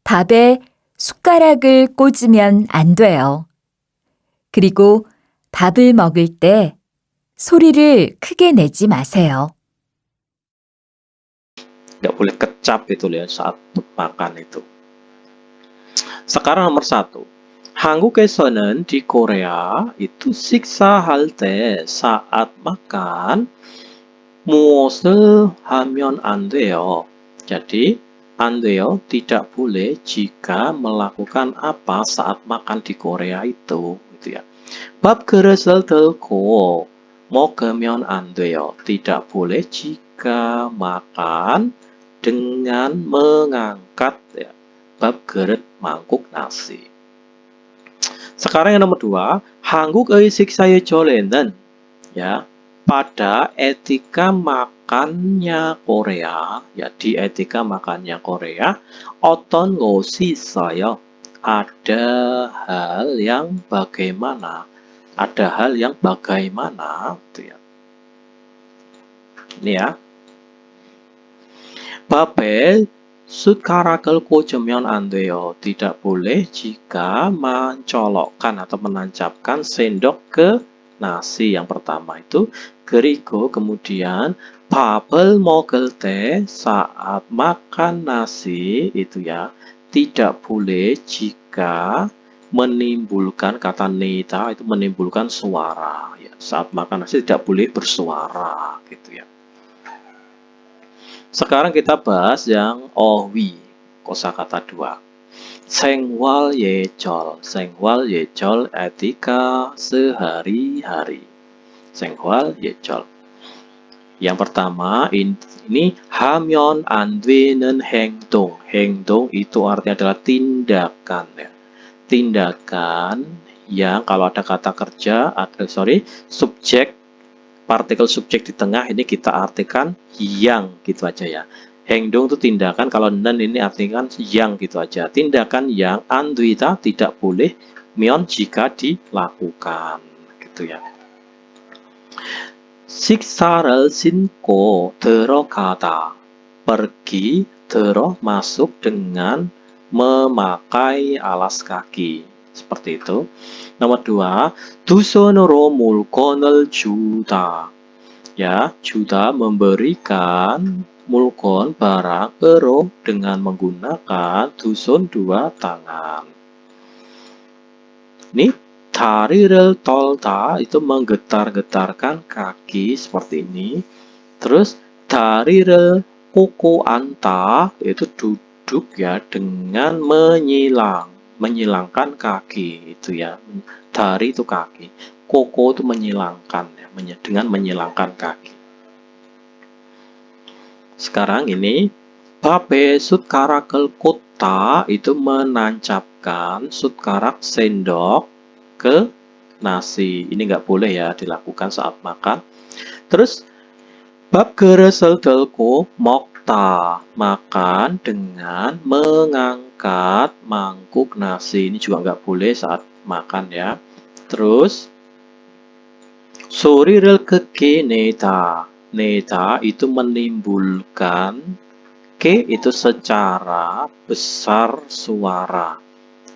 밥에 숟가락을 꽂으면 안 돼요. 그리고 밥을 먹을 때 소리를 크게 내지 마세요. Nggak boleh kecap itu ya saat makan itu. Sekarang nomor 1. 한국에서는 di Korea itu 식사할 때 saat makan 무엇을 하면 안 돼요. Jadi 안 돼요 tidak boleh jika melakukan apa saat makan di Korea itu gitu ya. 밥그릇을 들고 먹으면 안 돼요. Tidak boleh jika makan dengan mengangkat ya, 밥그릇 mangkuk nasi. Sekarang yang nomor 2, 한국의 식사 예절에는 ya pada etika makannya Korea ya di etika makannya Korea 어떤 것이 있어요? Ada hal yang bagaimana? Ada hal yang bagaimana gitu ya. Ini ya. 밥에 숟가락을 꽂으면 안 돼요. Tidak boleh jika mencolokkan atau menancapkan sendok ke nasi. Yang pertama itu. 그리고 kemudian 밥을 먹을 때 saat makan nasi itu ya. Tidak boleh jika menimbulkan kata neta itu menimbulkan suara. Ya, saat makan nasi tidak boleh bersuara gitu ya. Sekarang kita bahas yang 어휘, kosakata 2. 생활 예절, 생활 예절 etika sehari-hari. 생활 예절. Yang pertama ini 하면 안 되는 행동. 행동 itu artinya adalah tindakan ya. Tindakan yang kalau ada kata kerja, subjek partikel subjek di tengah ini kita artikan yang gitu aja ya. 행동 itu tindakan, kalau nen ini artikan yang gitu aja. Tindakan yang anduita tidak boleh myeon jika dilakukan gitu ya. 식사를 신고 들어가다 pergi masuk dengan memakai alas kaki seperti itu. Nomor 2, 두 손으로 물건을 주다. Ya, 주다 memberikan mulkon barang dengan menggunakan dusun dua tangan. Ini 다리를 떨다 itu menggetar-getarkan kaki seperti ini. Terus 다리를 꽂고 앉다 itu duduk ya dengan menyilangkan kaki itu ya. Dari itu kaki. Koko itu menyilangkan ya, dengan menyilangkan kaki. Sekarang ini 밥에 숟가락을 꽂다 itu menancapkan 숟가락 sendok ke nasi. Ini nggak boleh ya dilakukan saat makan. Terus 밥그릇을 들고 먹다 makan dengan mengangkat mengangkat mangkuk nasi. Ini juga nggak boleh saat makan ya. Terus 소리를 크게 내다. 내다 itu menimbulkan, ke itu secara besar suara.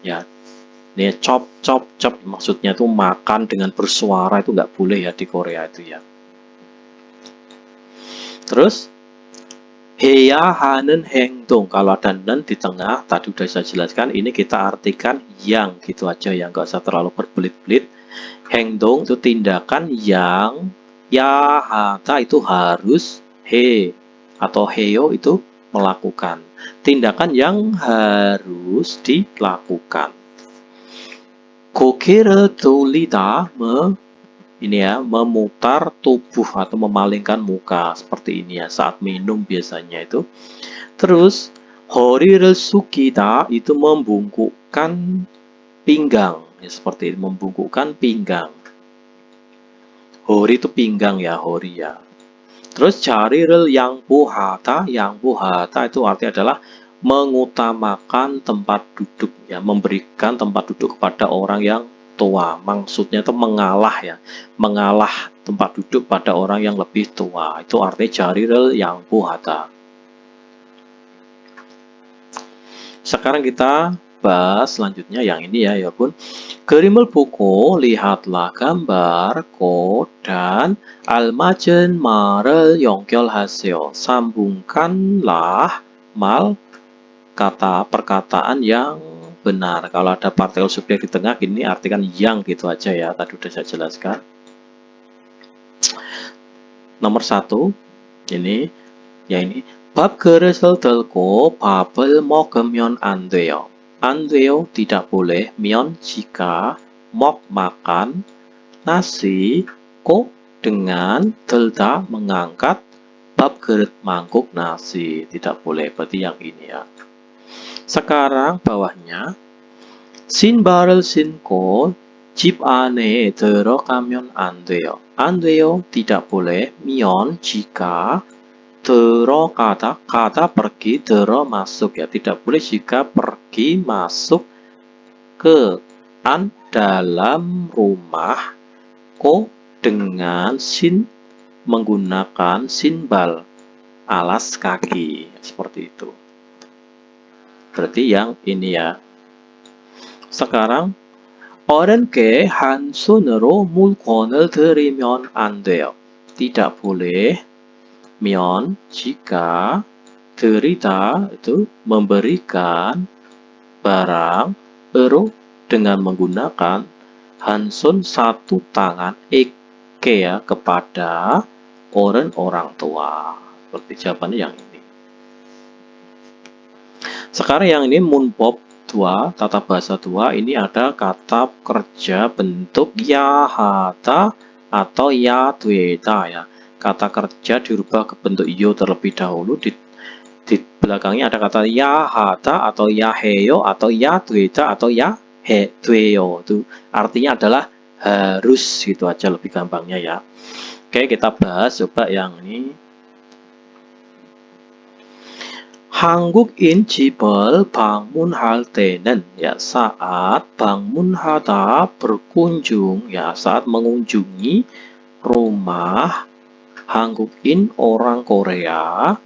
Ya, ini chop chop chop maksudnya itu makan dengan bersuara, itu nggak boleh ya di Korea itu ya. Terus 해야 하는 행동, kalau ada nen di tengah tadi udah saya jelaskan, ini kita artikan yang gitu aja ya, nggak usah terlalu berbelit-belit. 행동 itu tindakan yang, ya hata itu harus, he atau heyo itu melakukan. Tindakan yang harus dilakukan. 고개를 돌리다, ini ya, memutar tubuh atau memalingkan muka seperti ini ya saat minum biasanya itu. Terus 허리를 숙이다 itu membungkukkan pinggang ya, seperti ini, membungkukkan pinggang. Hori itu pinggang ya, hori ya. Terus 자리를 양보하다, 양보하다 itu artinya adalah mengutamakan tempat duduk ya, memberikan tempat duduk kepada orang yang tua. Maksudnya itu mengalah ya, mengalah tempat duduk pada orang yang lebih tua. Itu artinya 자리를 양보하다. Sekarang kita bahas selanjutnya yang ini ya, 여러분. 그림을 보고 lihatlah gambar, dan al맞은 말을 연결하세요. Sambungkanlah mal kata perkataan yang benar. Kalau ada partikel subjek di tengah, ini artikan yang gitu aja ya. Tadi udah saya jelaskan. Nomor 1, ini, ya ini. 밥 그릇을 들고 밥을 먹으면 안 돼요. 안 돼요, tidak boleh. 면, jika. 먹, makan. nasi, 고, dengan. 들다, mengangkat. 밥 그릇, mangkuk nasi. Tidak boleh, berarti yang ini ya. Sekarang bawahnya. 신발을 신고 집 안에 들어가면 안 돼요. 안 돼요, tidak boleh. 면, jika. 들어가다, 가다 pergi, 들어 masuk ya, tidak boleh jika pergi masuk ke dalam rumah. Ko dengan sin menggunakan sinbal, alas kaki seperti itu. Berarti yang ini ya. Sekarang 어른께 한 손으로 물건을 들이면 안 돼요. Tidak boleh. 면, jika. 들이다 itu memberikan barang. ero dengan menggunakan. 한손 satu tangan. Eke ya, kepada orang tua. Seperti jawabannya yang ini. Sekarang yang ini 문법 2, tata bahasa 2, ini ada kata kerja bentuk yahata atau yadweda ya. Kata kerja dirubah ke bentuk yo terlebih dahulu. Di belakangnya ada kata yahata atau yaheyo atau yadweda atau yahedweyo. Itu artinya adalah harus, gitu aja lebih gampangnya ya. Oke, kita bahas coba yang ini. 한국인 집을 방문할 때는 ya, saat 방문하다 berkunjung ya, saat mengunjungi rumah 한국인 orang Korea.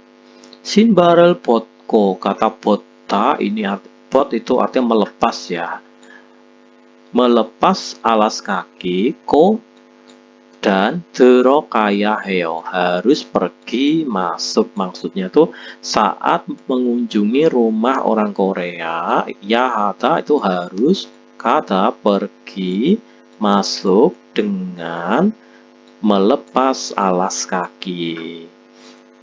신발을 벗고, kata 벗다 ini 벗 itu artinya melepas ya, melepas alas kaki. 고 dan 들어가야 해요, harus pergi masuk. Maksudnya tuh saat mengunjungi rumah orang Korea, yahata itu harus, kata pergi, masuk dengan melepas alas kaki.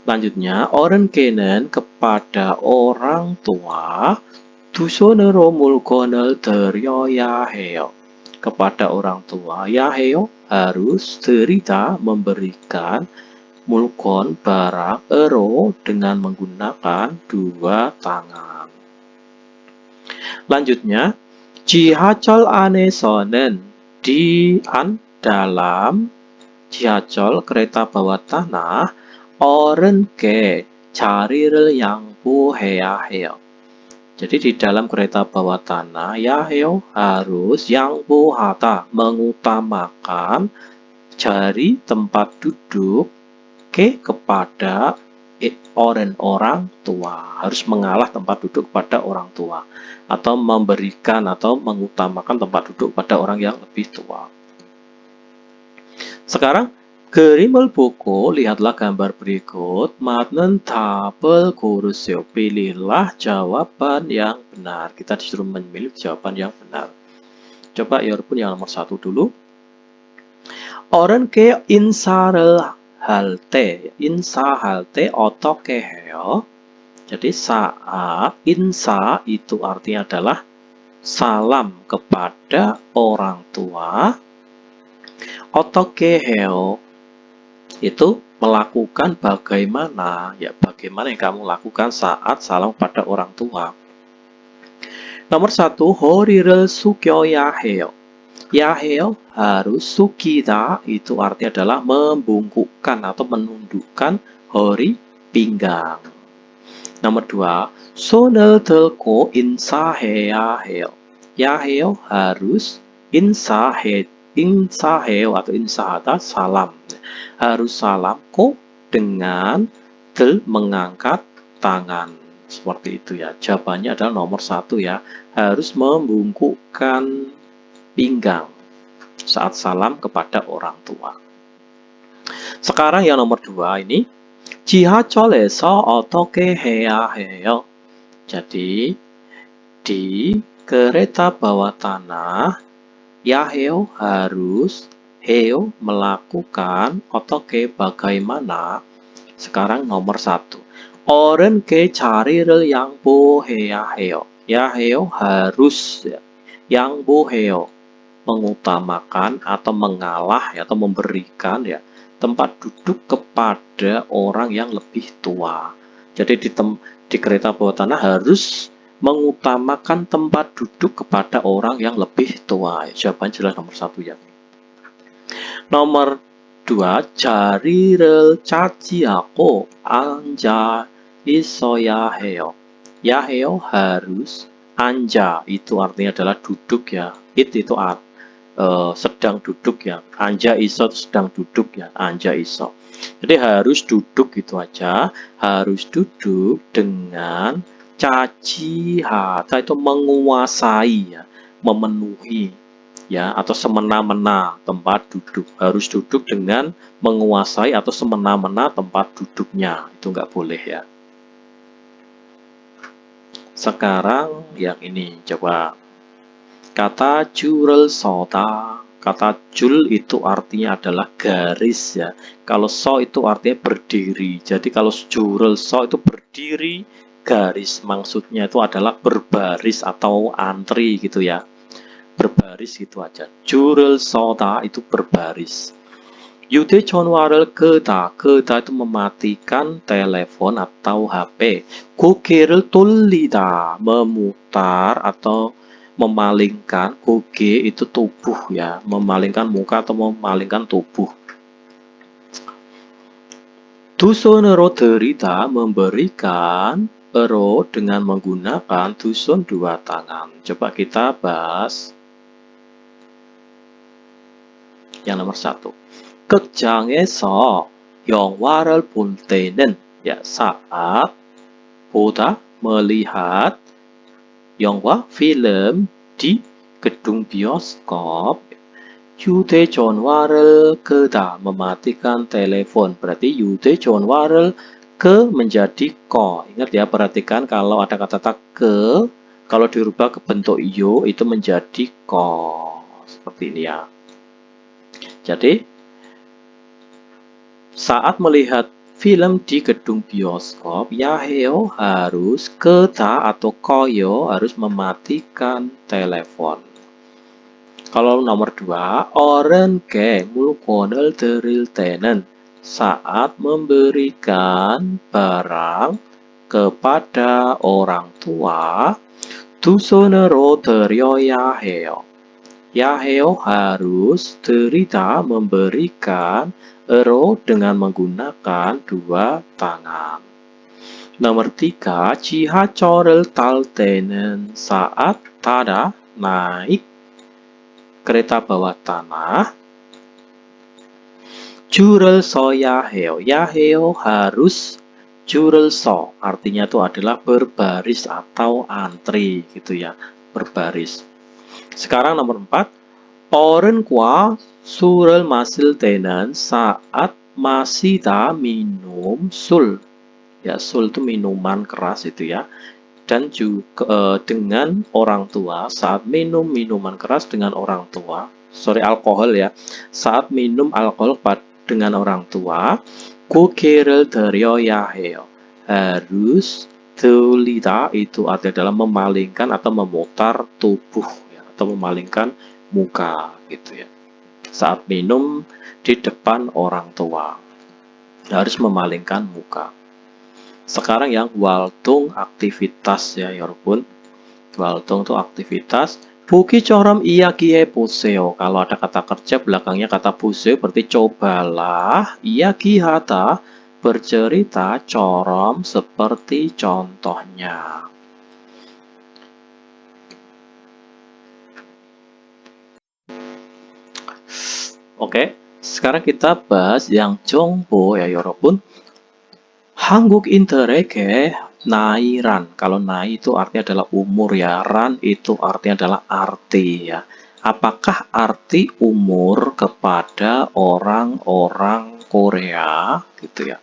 Lanjutnya, 어른께는 kepada orang tua. 두 손으로 물건을 들여야 해요. Kepada orang tua, ya 해요, harus. 들이다 memberikan. 물건 barang. ero dengan menggunakan dua tangan. Lanjutnya, 지하철 안에서는 di dalam 지하철 kereta bawah tanah. 어른께 자리를 양보해야 해요. Jadi di dalam kereta bawah tanah, Yahyo harus yang bohata mengutamakan cari tempat duduk kepada orang tua. Harus mengalah tempat duduk kepada orang tua. Atau memberikan atau mengutamakan tempat duduk pada orang yang lebih tua. Sekarang, Gerimel buku, lihatlah gambar berikut. Matnen tabel kurusyo. Pilihlah jawaban yang benar. Kita disuruh memilih jawaban yang benar. Coba Yorpun yang nomor 1 dulu. Orange insa를 할 때, 인사할 때 어떻게 해요? Jadi saat insa itu artinya adalah salam kepada orang tua. 어떻게 해요? Itu melakukan bagaimana, ya bagaimana yang kamu lakukan saat salam pada orang tua. Nomor 1, 허리를 숙여야 해요. Ya 해요 harus sukida itu artinya adalah membungkukkan atau menundukkan hori pinggang. Nomor 2, 손을 들고 인사해야 해요. Ya 해요 harus insaheyo atau insahada salam. Harus salam ko dengan mengangkat tangan. Seperti itu ya. Jawabannya adalah nomor 1 ya. Harus membungkukkan pinggang saat salam kepada orang tua. Sekarang yang nomor 2 ini. 지하철에서 어떻게 해야 해요? Jadi di kereta bawah tanah ya 해요 harus 해요 melakukan 어떻게 bagaimana. Sekarang nomor 1. 어른께 자리를 양보해야 해요. Ya 해요 harus 양보해요 mengutamakan atau mengalah atau memberikan ya tempat duduk kepada orang yang lebih tua. Jadi di kereta bawah tanah harus mengutamakan tempat duduk kepada orang yang lebih tua. Jawaban jelas nomor 1 ya. Nomor 2, 자리를 차지하고 앉아 있어야 해요. Ya 해요 harus anja itu artinya adalah duduk ya. Itu sedang duduk ya. Anja iso sedang duduk ya. Anja iso. Jadi harus duduk gitu aja. Harus duduk dengan cacihata itu menguasai ya, memenuhi ya atau semena-mena tempat duduk. Harus duduk dengan menguasai atau semena-mena tempat duduknya. Itu nggak boleh ya. Sekarang yang ini coba kata jurel soda. Kata jul itu artinya adalah garis ya. Kalau so itu artinya berdiri. Jadi kalau jurel so itu berdiri garis. Maksudnya itu adalah berbaris atau antri gitu ya. Berbaris gitu aja. Jurel soda itu berbaris. 휴대전화를 끄다. 끄다 itu mematikan telepon atau HP. 고개를 돌리다. memutar atau memalingkan. 고개 itu tubuh ya. Memalingkan muka atau memalingkan tubuh. 두 손으로 들이다. memberikan. ero dengan menggunakan 두 손 2 tangan. Coba kita bahas yang nomor 1. 극장에서 영화를 볼 때는 ya saat 보다 melihat 영화 film di gedung bioskop. 휴대전화를 끄다 mematikan telepon berarti 휴대전화를 ke menjadi ko. Ingat ya, perhatikan kalau ada kata ke kalau dirubah ke bentuk yo itu menjadi ko. Seperti ini ya. Jadi saat melihat film di gedung bioskop, Yaheo harus keta atau koyo harus mematikan telepon. Kalau nomor 2, 어른께 물건을 드릴 때는 saat memberikan barang kepada orang tua, 두 손으로 드려야 해요. Yaheo harus terita memberikan ero dengan menggunakan 2 tangan. Nomor 3, 지하철을 탈 때는 saat tada naik kereta bawah tanah. 줄을 서야 해요. Ya 해요 harus 줄을 서. Artinya itu adalah berbaris atau antri gitu ya. Berbaris. Sekarang nomor 4. 어른과 술을 마실 때는 saat masih minum sul. Ya, sul itu minuman keras itu ya. Dan juga dengan orang tua saat minum minuman keras dengan orang tua. Sorry, alkohol ya. Saat minum alkohol dengan orang tua, 고개를 들여야 해요. Harus 들이다 itu adalah memalingkan atau memutar tubuh ya, atau memalingkan muka gitu ya. Saat minum di depan orang tua harus memalingkan muka. Sekarang yang waltung aktivitas ya 여러분. waltung itu aktivitas. 보기처럼 이야기해 보세요. Kalau ada kata kerja belakangnya kata 보세요 berarti cobalah 이야기하다 bercerita corom seperti contohnya. Oke, sekarang kita bahas yang 정보 ya 여러분. 한국인들에게 나이란, kalau na이 itu artinya adalah umur ya, ran itu artinya adalah arti ya. Apakah arti umur kepada orang-orang Korea gitu ya?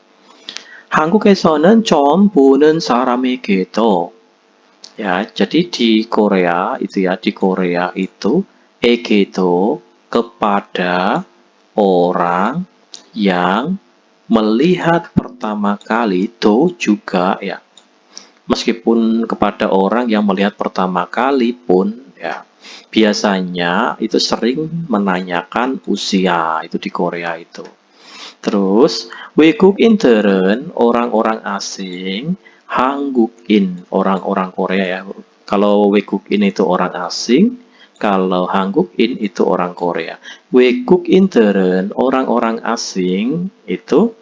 한국에서는 처음 보는 사람에게도 ya, jadi di Korea itu ya, di Korea itu egedo kepada orang yang melihat pertama kali itu juga ya. Meskipun kepada orang yang melihat pertama kali pun ya, biasanya itu sering menanyakan usia itu di Korea itu. Terus 외국인들은 orang-orang asing, 한국인 orang-orang Korea ya. Kalau 외국인 itu orang asing, kalau 한국인 itu orang Korea. 외국인들은 orang-orang asing itu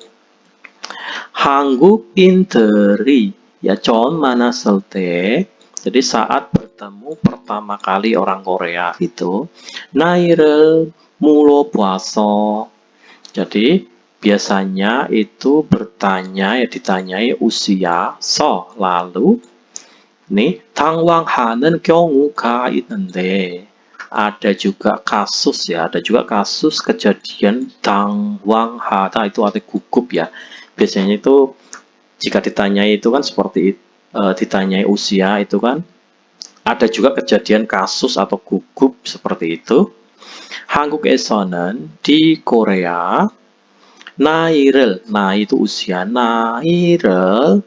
한국인들이 ya 처음 만났을 때, jadi saat bertemu pertama kali orang Korea itu 나이를 물어봐서, jadi biasanya itu bertanya ya, ditanyai usia so, lalu nih 당황하는 경우가 있는데, ada juga kasus ya, ada juga kasus kejadian 당황하다 itu arti gugup ya. Biasanya itu jika ditanyai itu kan seperti ditanyai usia itu kan ada juga kejadian kasus atau gugup seperti itu. 한국에서는 di Korea 나이를, 나이 itu usia, 나이를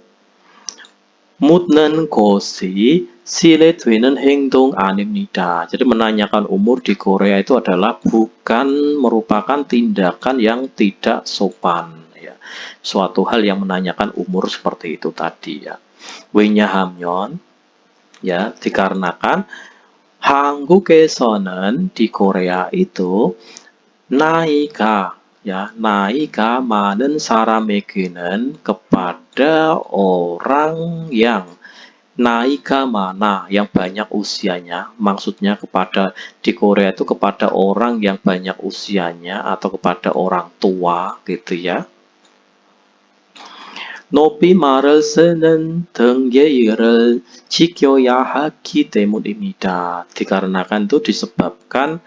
묻는 것이 실례되는 행동 아닙니다. Jadi menanyakan umur di Korea itu adalah bukan merupakan tindakan yang tidak sopan ya. Suatu hal yang menanyakan umur seperti itu tadi ya. 왜냐하면 ya, dikarenakan 한국에서는 di Korea itu 나이가 ya, 나이가 많은 사람에게는 kepada orang yang 나이가 많아, yang banyak usianya, maksudnya kepada di Korea itu kepada orang yang banyak usianya atau kepada orang tua gitu ya. 높임말을 쓰는 등 예의를 지켜야 하기 때문입니다. Dikarenakan itu disebabkan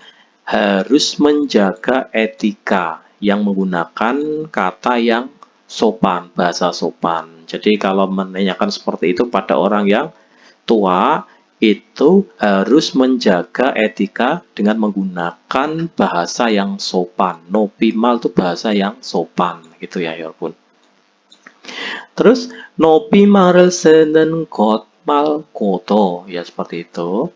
harus menjaga etika yang menggunakan kata yang sopan, bahasa sopan. Jadi kalau menanyakan seperti itu pada orang yang tua, itu harus menjaga etika dengan menggunakan bahasa yang sopan. Nopimal itu bahasa yang sopan gitu ya, walaupun. Terus nopimal을 쓰는 것 말고도 ya seperti itu.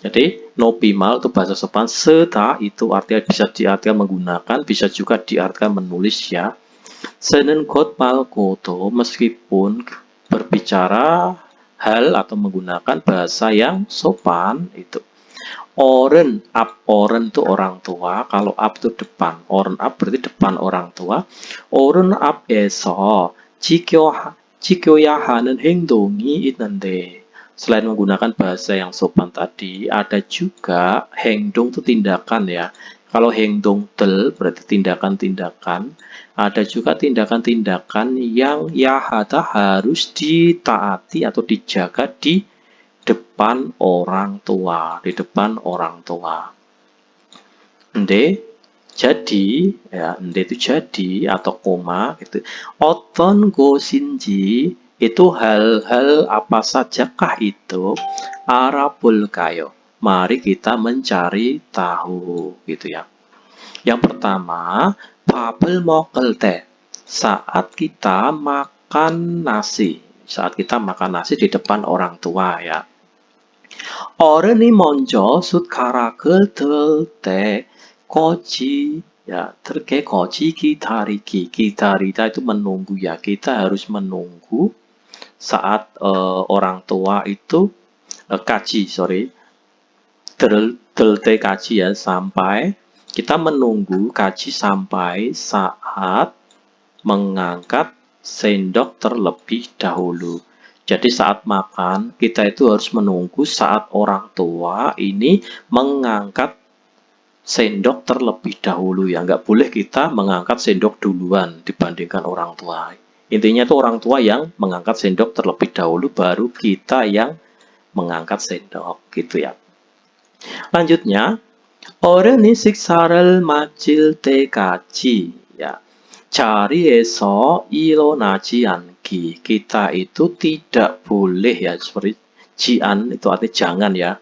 Jadi nopimal itu bahasa sopan, seta itu artinya bisa diartikan menggunakan, bisa juga diartikan menulis ya. 쓰는 것 말고도 meskipun berbicara hal atau menggunakan bahasa yang sopan itu. 어른, 어른 itu orang tua, kalau 앞 itu depan. 어른 앞 berarti depan orang tua. 어른 앞에서 지켜야 하는 행동이 있는데, selain menggunakan bahasa yang sopan tadi, ada juga 행동 itu tindakan ya. Kalau 행동들 berarti tindakan-tindakan, ada juga tindakan-tindakan yang yahada harus ditaati atau dijaga di depan orang tua, di depan orang tua. Ende jadi ya, ende itu jadi atau koma gitu. 어떤 곳인지 itu hal-hal apa sajakah itu? 알아볼까요? Mari kita mencari tahu gitu ya. Yang pertama, 밥을 먹을 때 saat kita makan nasi. Saat kita makan nasi di depan orang tua ya. 어른이 먼저 숟가락을 들 때 거지 ya terke 거지 기다리기 기다리다 itu menunggu ya, kita harus menunggu saat orang tua itu kaji delte kaji ya, sampai kita menunggu kaji sampai saat mengangkat sendok terlebih dahulu. Jadi saat makan kita itu harus menunggu saat orang tua ini mengangkat sendok terlebih dahulu ya, nggak boleh kita mengangkat sendok duluan dibandingkan orang tua. Intinya itu orang tua yang mengangkat sendok terlebih dahulu, baru kita yang mengangkat sendok gitu ya. Lanjutnya, 어른이 식사를 마칠 때까지 ya, 자리에서 일어나지 않기. Kita itu tidak boleh ya, seperti jian itu artinya jangan ya,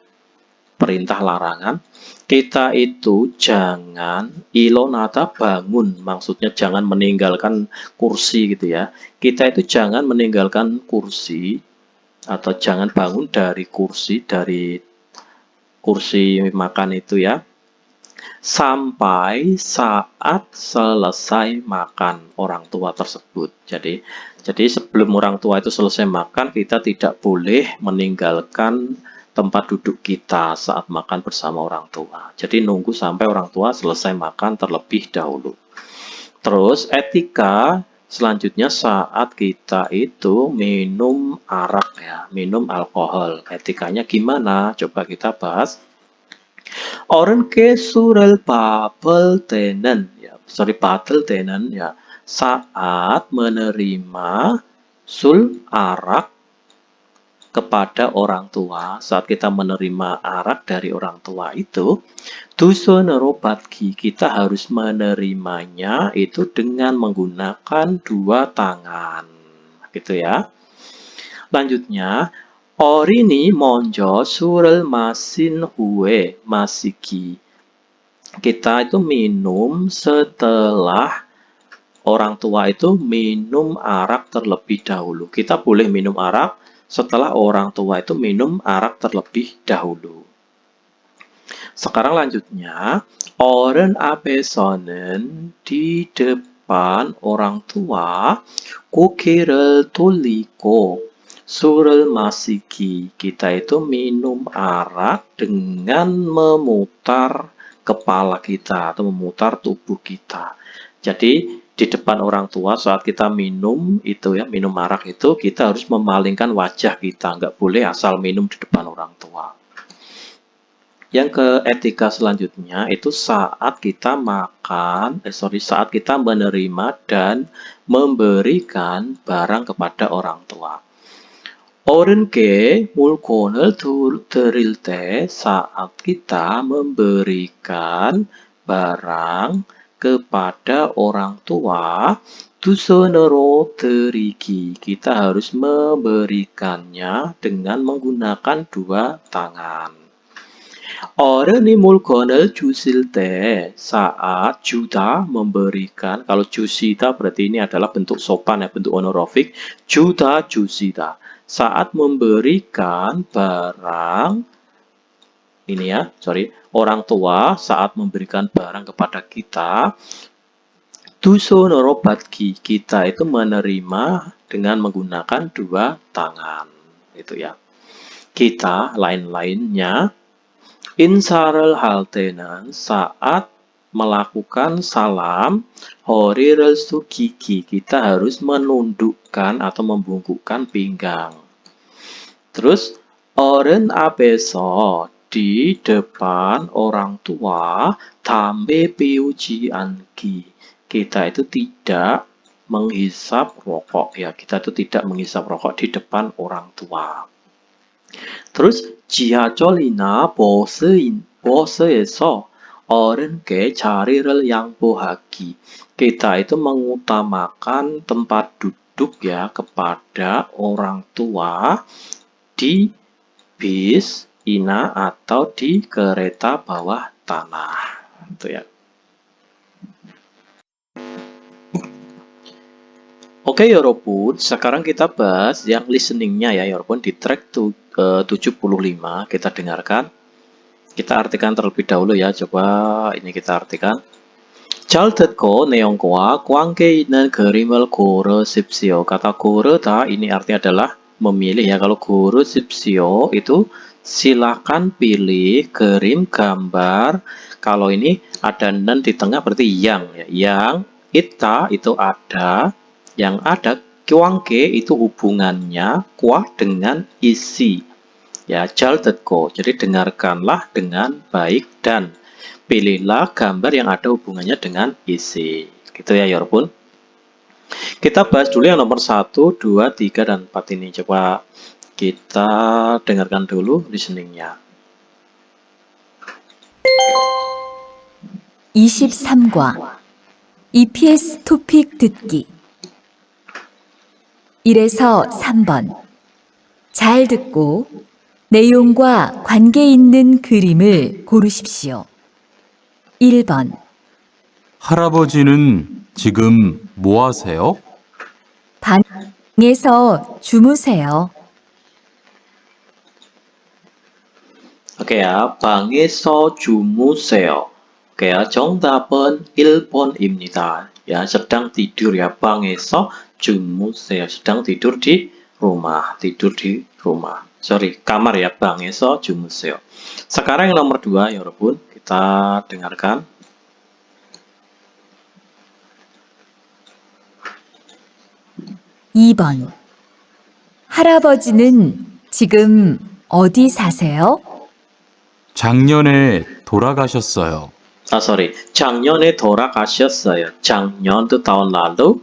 perintah larangan. Kita itu jangan ilonata bangun, maksudnya jangan meninggalkan kursi gitu ya. Kita itu jangan meninggalkan kursi atau jangan bangun dari kursi makan itu ya, sampai saat selesai makan orang tua tersebut. Jadi sebelum orang tua itu selesai makan, kita tidak boleh meninggalkan tempat duduk kita saat makan bersama orang tua. Jadi nunggu sampai orang tua selesai makan terlebih dahulu. Terus etika selanjutnya saat kita itu minum arak ya, minum alkohol. Etikanya gimana? Coba kita bahas. 어른께 술을 받을 때는 ya, saat menerima sul arak kepada orang tua, saat kita menerima arak dari orang tua itu, 두손으로 받기, kita harus menerimanya itu dengan menggunakan dua tangan, gitu ya. Lanjutnya, 어린이 먼저 술을 마신 후에 마시기. Kita itu minum setelah orang tua itu minum arak terlebih dahulu. Kita boleh minum arak setelah orang tua itu minum arak terlebih dahulu. Sekarang lanjutnya, 어른 앞에서는 di depan orang tua, 고개를 돌리고 술을 마시기. Kita itu minum arak dengan memutar kepala kita atau memutar tubuh kita. Jadi di depan orang tua saat kita minum itu ya, minum arak itu kita harus memalingkan wajah kita, nggak boleh asal minum di depan orang tua. Yang ke etika selanjutnya itu saat kita saat kita menerima dan memberikan barang kepada orang tua. 어른께 물건을 드릴 때 saat kita memberikan barang kepada orang tua, 두 손으로 드리기, kita harus memberikannya dengan menggunakan dua tangan. 어른이 물건을 주실 때 saat 주다 memberikan, kalau 주시다 berarti ini adalah bentuk sopan ya, bentuk honorofik. 주다 주시다 saat memberikan barang ini ya, orang tua saat memberikan barang kepada kita, 두손으로 받기, kita itu menerima dengan menggunakan dua tangan, itu ya. Kita lain-lainnya, 인사를 할 때는 saat melakukan salam hori를 숙이기, kita harus menundukkan atau membungkukkan pinggang. Terus 어른 앞에서, di depan orang tua, 담배 피우지 않기, kita itu tidak menghisap rokok ya, kita itu tidak menghisap rokok di depan orang tua. Terus 지하철이나 버스에서 어른께 자리를 양보하기, kita itu mengutamakan tempat duduk ya kepada orang tua di bis, ina atau di kereta bawah tanah. Itu ya. Oke, 여러분, sekarang kita bahas yang listeningnya ya, 여러분, di track 75. Kita dengarkan. Kita artikan terlebih dahulu ya. Coba ini kita artikan. 잘 듣고 내용과 관계 있는 그림을 고르십시오. Kata 고르다 ini artinya adalah memilih ya. Kalau 고르십시오 itu silakan pilih krim gambar. Kalau ini ada nen di tengah berarti yang ya. Yang ita itu ada. Yang ada 관계 itu hubungannya kwa dengan isi. Ya, 잘 듣고. Jadi dengarkanlah dengan baik dan pilihlah gambar yang ada hubungannya dengan isi. Gitu ya, 여러분. Kita bahas dulu yang nomor 1, 2, 3, dan 4 ini. Coba kita dengarkan dulu listeningnya. 23과 EPS 토픽 듣기 1에서 3번 잘 듣고 내용과 관계 있는 그림을 고르십시오. 1번 할아버지는 지금 뭐 하세요? 방에서 주무세요. Oke ya, 방에서 주무세요. Oke ya, 정답은 1번입니다. Ya, sedang tidur ya, 방에서 주무세요. sedang tidur di rumah, Sorry, kamar ya, 방에서 주무세요. Sekarang yang nomor 2, 여러분, kita dengarkan. (2번) 할아버지는 지금 어디 사세요? 작년에 돌아가셨어요. 작년에 돌아가셨어요. 작년 itu tahun lalu,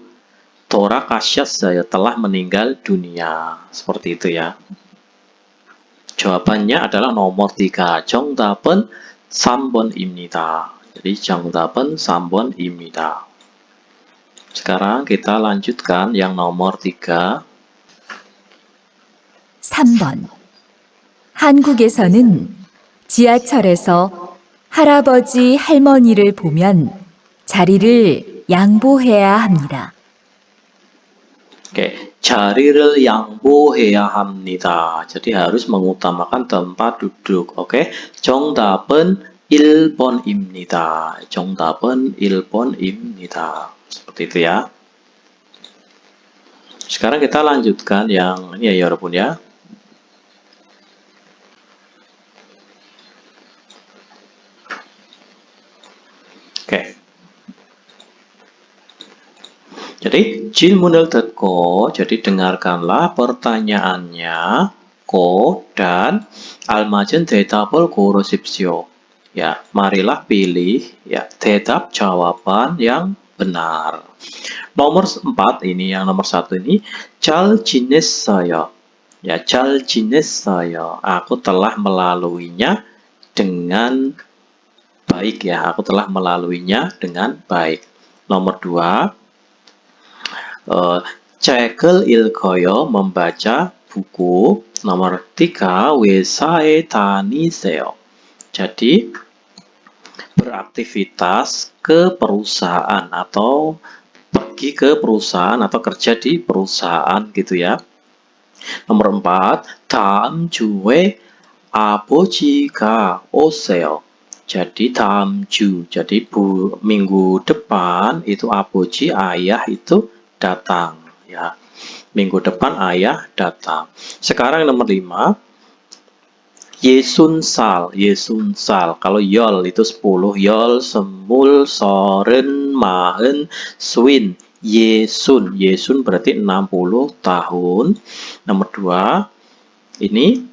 돌아가셨어요, telah meninggal dunia. Seperti itu ya. Jawabannya adalah nomor 3. 정답은 3번입니다. Jadi 정답은 3번입니다. Sekarang kita lanjutkan yang nomor 3. 3번 한국에서는 지하철에서 할아버지 할머니를 보면 자리를 양보해야 합니다. Oke, 자리를 양보해야 합니다. Jadi harus mengutamakan tempat duduk. Oke, 정답은 1번입니다. 정답은 1번입니다. Seperti itu ya. Sekarang kita lanjutkan yang ini ya, 여러분 ya. Oke. Jadi 질문을 듣고, jadi dengarkanlah pertanyaannya, ko dan almajun 대답을 고르십시오. Ya, marilah pilih ya 대답 jawaban yang benar. Nomor 4 ini, yang nomor 1 ini, 잘 지냈어요. Ya, 잘 지냈어요. Aku telah melaluinya dengan baik ya. Aku telah melaluinya dengan baik. Nomor 2, 책을 읽어요, membaca buku. Nomor 3, 회사에 다니세요. Jadi beraktivitas ke perusahaan atau pergi ke perusahaan atau kerja di perusahaan gitu ya. Nomor 4, 다음 주에 아버지가 오세요. Jadi 다음 주, jadi minggu depan itu 아버지, ayah itu datang ya. Minggu depan ayah datang. Sekarang nomor 5, Yesun sal, Yesun sal. Kalau yol itu 10, yol, semul, soren, mahen, swin. Yesun, Yesun berarti 60 tahun. Nomor 2, ini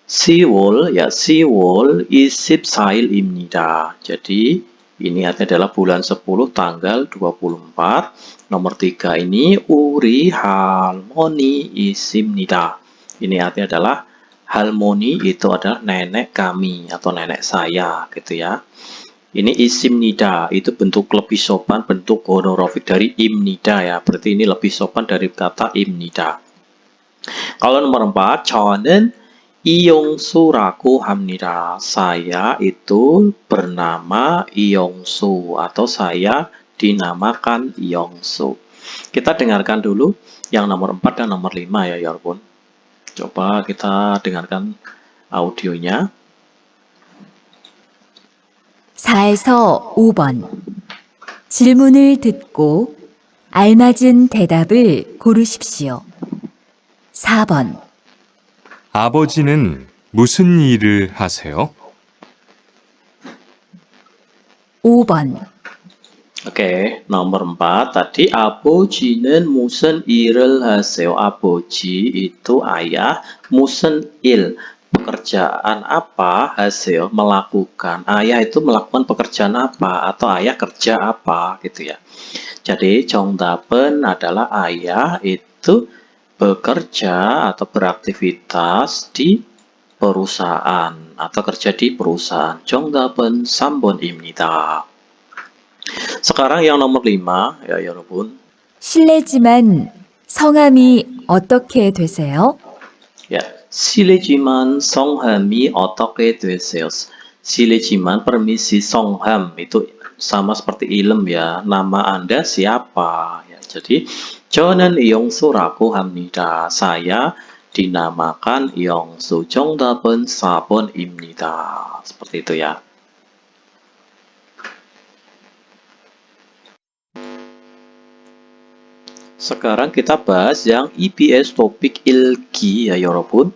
Siwol, ya Siwol isip sail imnida. Jadi ini artinya adalah bulan 10 tanggal 24. Nomor 3 ini uri halmoni isimnida. Ini artinya adalah halmoni itu adalah nenek kami atau nenek saya gitu ya. Ini isim nida, itu bentuk lebih sopan, bentuk honorofik dari imnida ya. Berarti ini lebih sopan dari kata imnida. Kalau nomor 4, 저는 이용수라고 합니다. Saya itu bernama Iyongsu atau saya dinamakan Iyongsu. Kita dengarkan dulu yang nomor 4 dan nomor 5 ya, 여러분. Coba kita dengarkan audionya. 4에서 5번. 질문을 듣고 알맞은 대답을 고르십시오. 4번. 아버지는 무슨 일을 하세요? 5번. Oke, nomor 4 tadi 아버지는 무슨 일을 하세요? 아버지 itu ayah, 무슨 일 pekerjaan apa, hasil melakukan. Ayah itu melakukan pekerjaan apa atau ayah kerja apa gitu ya. Jadi 정답은 adalah ayah itu bekerja atau beraktivitas di perusahaan atau kerja di perusahaan. 정답은 3번입니다. Sekarang yang nomor 5 ya 여러분. 실례지만 성함이 어떻게 되세요? Ya, 실례지만 성함이 어떻게 되세요? 실례지만 permisi 성함 itu sama seperti ilm ya. Nama Anda siapa? Ya, jadi 저는 이용수라고 합니다. Saya dinamakan 이용수. 정답은 4번입니다. Seperti itu ya. Sekarang kita bahas yang EBS topik ilki ya 여러분.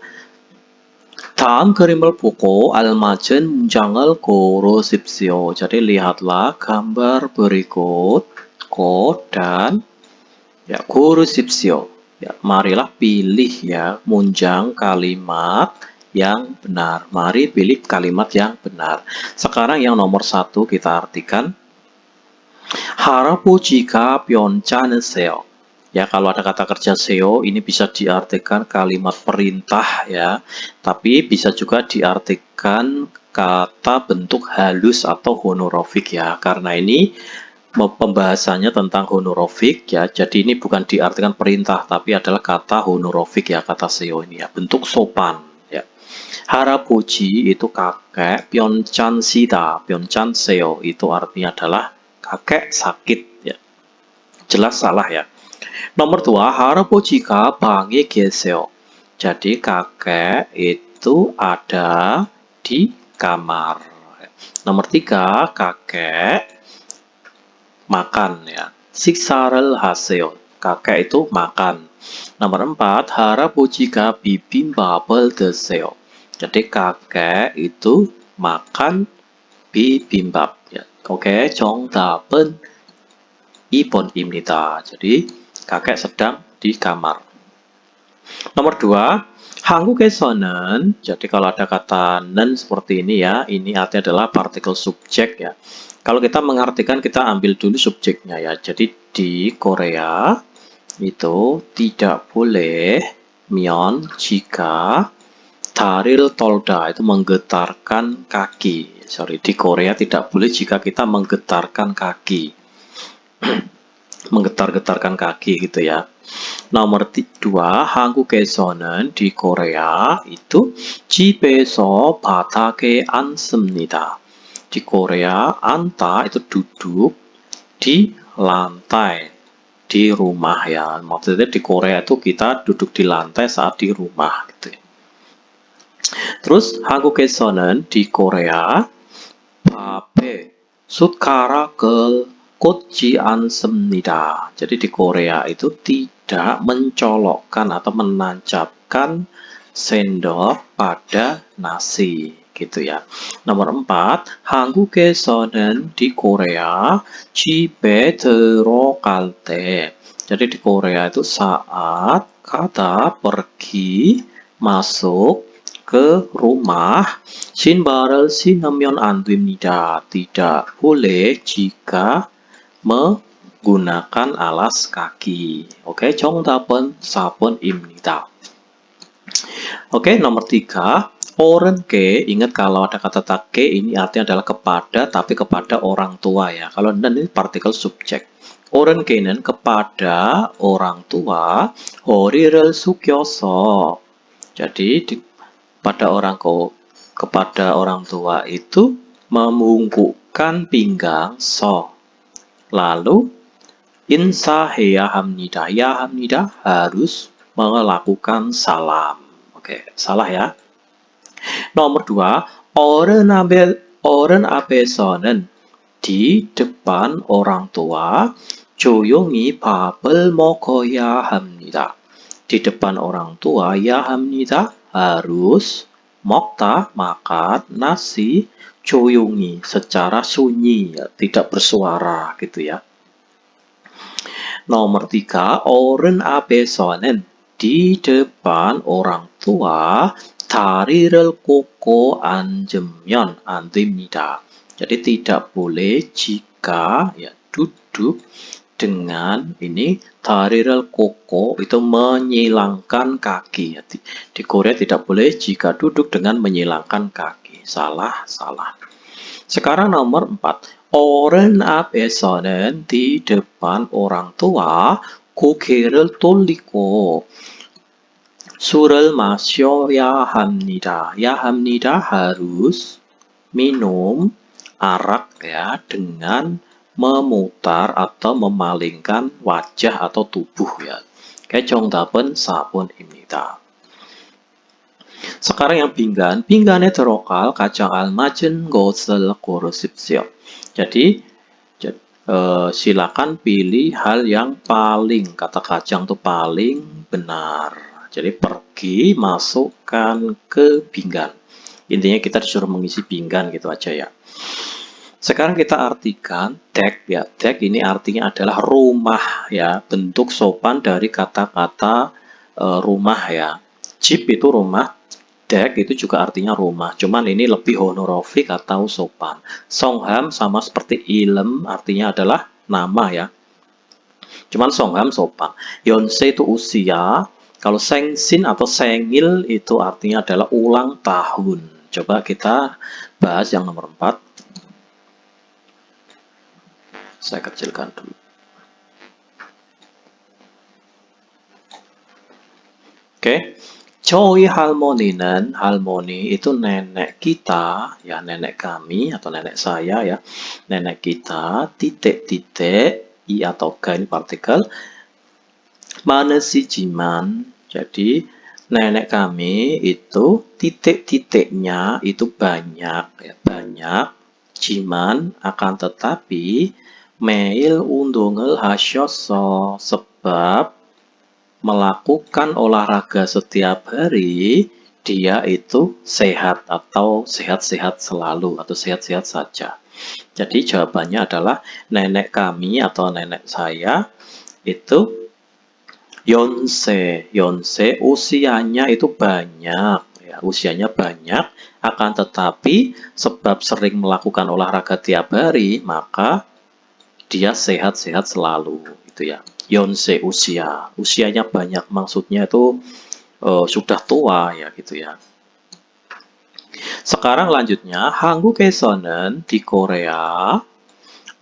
다음 그림을 보고 알맞은 문장을 고르십시오. Jadi lihatlah gambar berikut, dan ya 고르십시오. Ya, marilah pilih ya 문장 kalimat yang benar. Mari pilih kalimat yang benar. Sekarang yang nomor 1 kita artikan. 할아버지가 변찮으세요. Ya, kalau ada kata kerja seo, ini bisa diartikan kalimat perintah ya. Tapi bisa juga diartikan kata bentuk halus atau honorofik ya. Karena ini pembahasannya tentang honorofik ya. Jadi ini bukan diartikan perintah, tapi adalah kata honorofik ya, kata seo ini ya. Bentuk sopan ya. 할아버지 itu kakek, 변찮으시다, 변찮으세요 itu artinya adalah kakek sakit ya. Jelas salah ya. Nomor 2, 할아버지가 방에 계세요. Jadi kakek itu ada di kamar. Nomor 3, kakek makan ya. 식사를 하세요. Kakek itu makan. Nomor 4, 할아버지가 비빔밥을 드세요. Jadi kakek itu makan bibimbap ya. Oke, 정답은 2번입니다. Jadi kakek sedang di kamar. Nomor 2, 한국에서는, jadi kalau ada kata nen seperti ini ya, ini artinya adalah partikel subjek ya. Kalau kita mengartikan, kita ambil dulu subjeknya ya. Jadi di Korea itu tidak boleh 면 jika 다리를 떨다 itu menggetarkan kaki. Sorry, di Korea tidak boleh jika kita menggetarkan kaki. Menggetar-getarkan kaki gitu ya. Nomor 2, 한국에서는 di Korea itu 집에서 바닥에 앉습니다. Di Korea 앉다 itu duduk di lantai di rumah ya. Maksudnya di Korea itu kita duduk di lantai saat di rumah gitu ya. Terus 한국에서는 di Korea 밥에 숟가락을 꽂지 않습니다. Jadi di Korea itu tidak mencolokkan atau menancapkan sendok pada nasi, gitu ya. Nomor 4, 한국에서는 di Korea 집에 들어갈 때. Jadi di Korea itu saat kata pergi masuk ke rumah 신발을 신으면 안 됩니다. Tidak boleh jika menggunakan alas kaki. Oke, 정답은 4번입니다. Oke, nomor 3, orenke. Ingat kalau ada kata take ini artinya adalah kepada, tapi kepada orang tua ya. Kalau dan ini partikel subjek. orenke는 kepada orang tua, 허리를 숙여서. Jadi kepada orang tua itu membungkukkan pinggang so. Lalu 인사해야 합니다. Ya 합니다 harus melakukan salam. Oke, salah ya. Nomor 2, 어른 앞에서는 di depan orang tua 조용히 밥을 먹어야 합니다. Di depan orang tua ya 합니다 harus 먹다 makan nasi 조용히 secara sunyi ya, tidak bersuara gitu ya. Nomor 3, 어른 앞에서는 di depan orang tua 다리를 꽂고 앉으면 안 됩니다. Jadi tidak boleh jika ya duduk dengan ini 다리를 꽂고 itu menyilangkan kaki. Di Korea tidak boleh jika duduk dengan menyilangkan kaki. Salah. Sekarang nomor 4. 어른 앞에서는 di depan orang tua 고개를 돌리고 술을 마셔야 합니다. Ya 합니다 harus minum arak ya dengan memutar atau memalingkan wajah atau tubuh ya. 정답은 4번입니다. Sekarang yang 빙간. 빙간에 들어갈 가장 알맞은 것을 고르십시오. Jadi silakan pilih hal yang paling, kata kacang itu paling benar. Jadi pergi, masukkan ke pinggan. Intinya kita disuruh mengisi pinggan gitu aja ya. Sekarang kita artikan 댁 ya. 댁 ini artinya adalah rumah ya, bentuk sopan dari kata-kata rumah ya. 집 itu rumah, 댁 itu juga artinya rumah. Cuman ini lebih honorofik atau sopan. 성함 sama seperti ilm artinya adalah nama ya. Cuman 성함 sopan. 연세 itu usia. Kalau 생신 atau 생일 itu artinya adalah ulang tahun. Coba kita bahas yang nomor 4. Saya kecilkan dulu. Oke. 저희 할머니는, 할머니 itu nenek kita, ya nenek kami atau nenek saya ya. Nenek kita, titik-titik, i atau ga ini partikel. 많으시지만, jadi nenek kami itu titik-titiknya itu banyak, ya, banyak. 지만 akan tetapi 매일 운동을 하셔서 sebab melakukan olahraga setiap hari dia itu sehat atau sehat-sehat selalu atau sehat-sehat saja. Jadi jawabannya adalah nenek kami atau nenek saya itu 연세 usianya itu banyak ya, usianya banyak akan tetapi sebab sering melakukan olahraga tiap hari maka dia sehat-sehat selalu itu ya. 연세 usianya banyak maksudnya itu sudah tua ya gitu ya. Sekarang lanjutnya 한국에서는 di Korea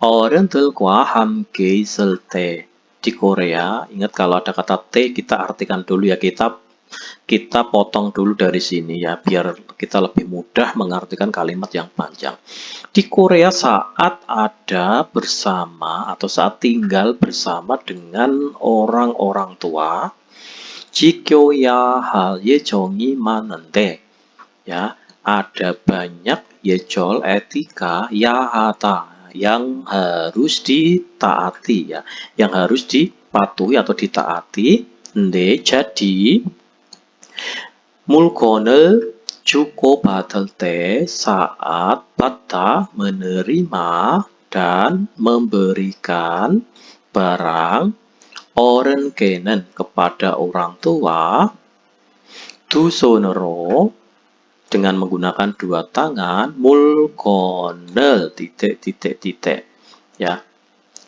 어른들과 함께 있을 때. Di Korea ingat kalau ada kata T kita artikan dulu ya, kita potong dulu dari sini ya biar kita lebih mudah mengartikan kalimat yang panjang. Di Korea saat ada bersama atau saat tinggal bersama dengan orang-orang tua 지켜야 할 예정이 많은데 ya ada banyak 예절 etika 야하다 yang harus ditaati ya, yang harus dipatuhi atau ditaati. Jadi 물건을 주고받을 때 saat 받다 menerima dan memberikan barang 어른께는 kepada orang tua 두 손으로 dengan menggunakan dua tangan 물건을 titik ya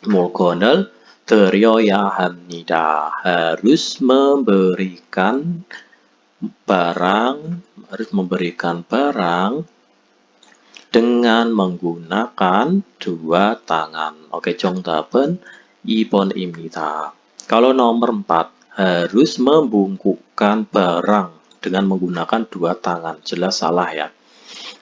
물건을 드려야 합니다. harus memberikan barang dengan menggunakan dua tangan. Oke, 정답은 2번입니다. Kalau nomor 4, harus membungkukkan barang dengan menggunakan dua tangan. Jelas salah ya.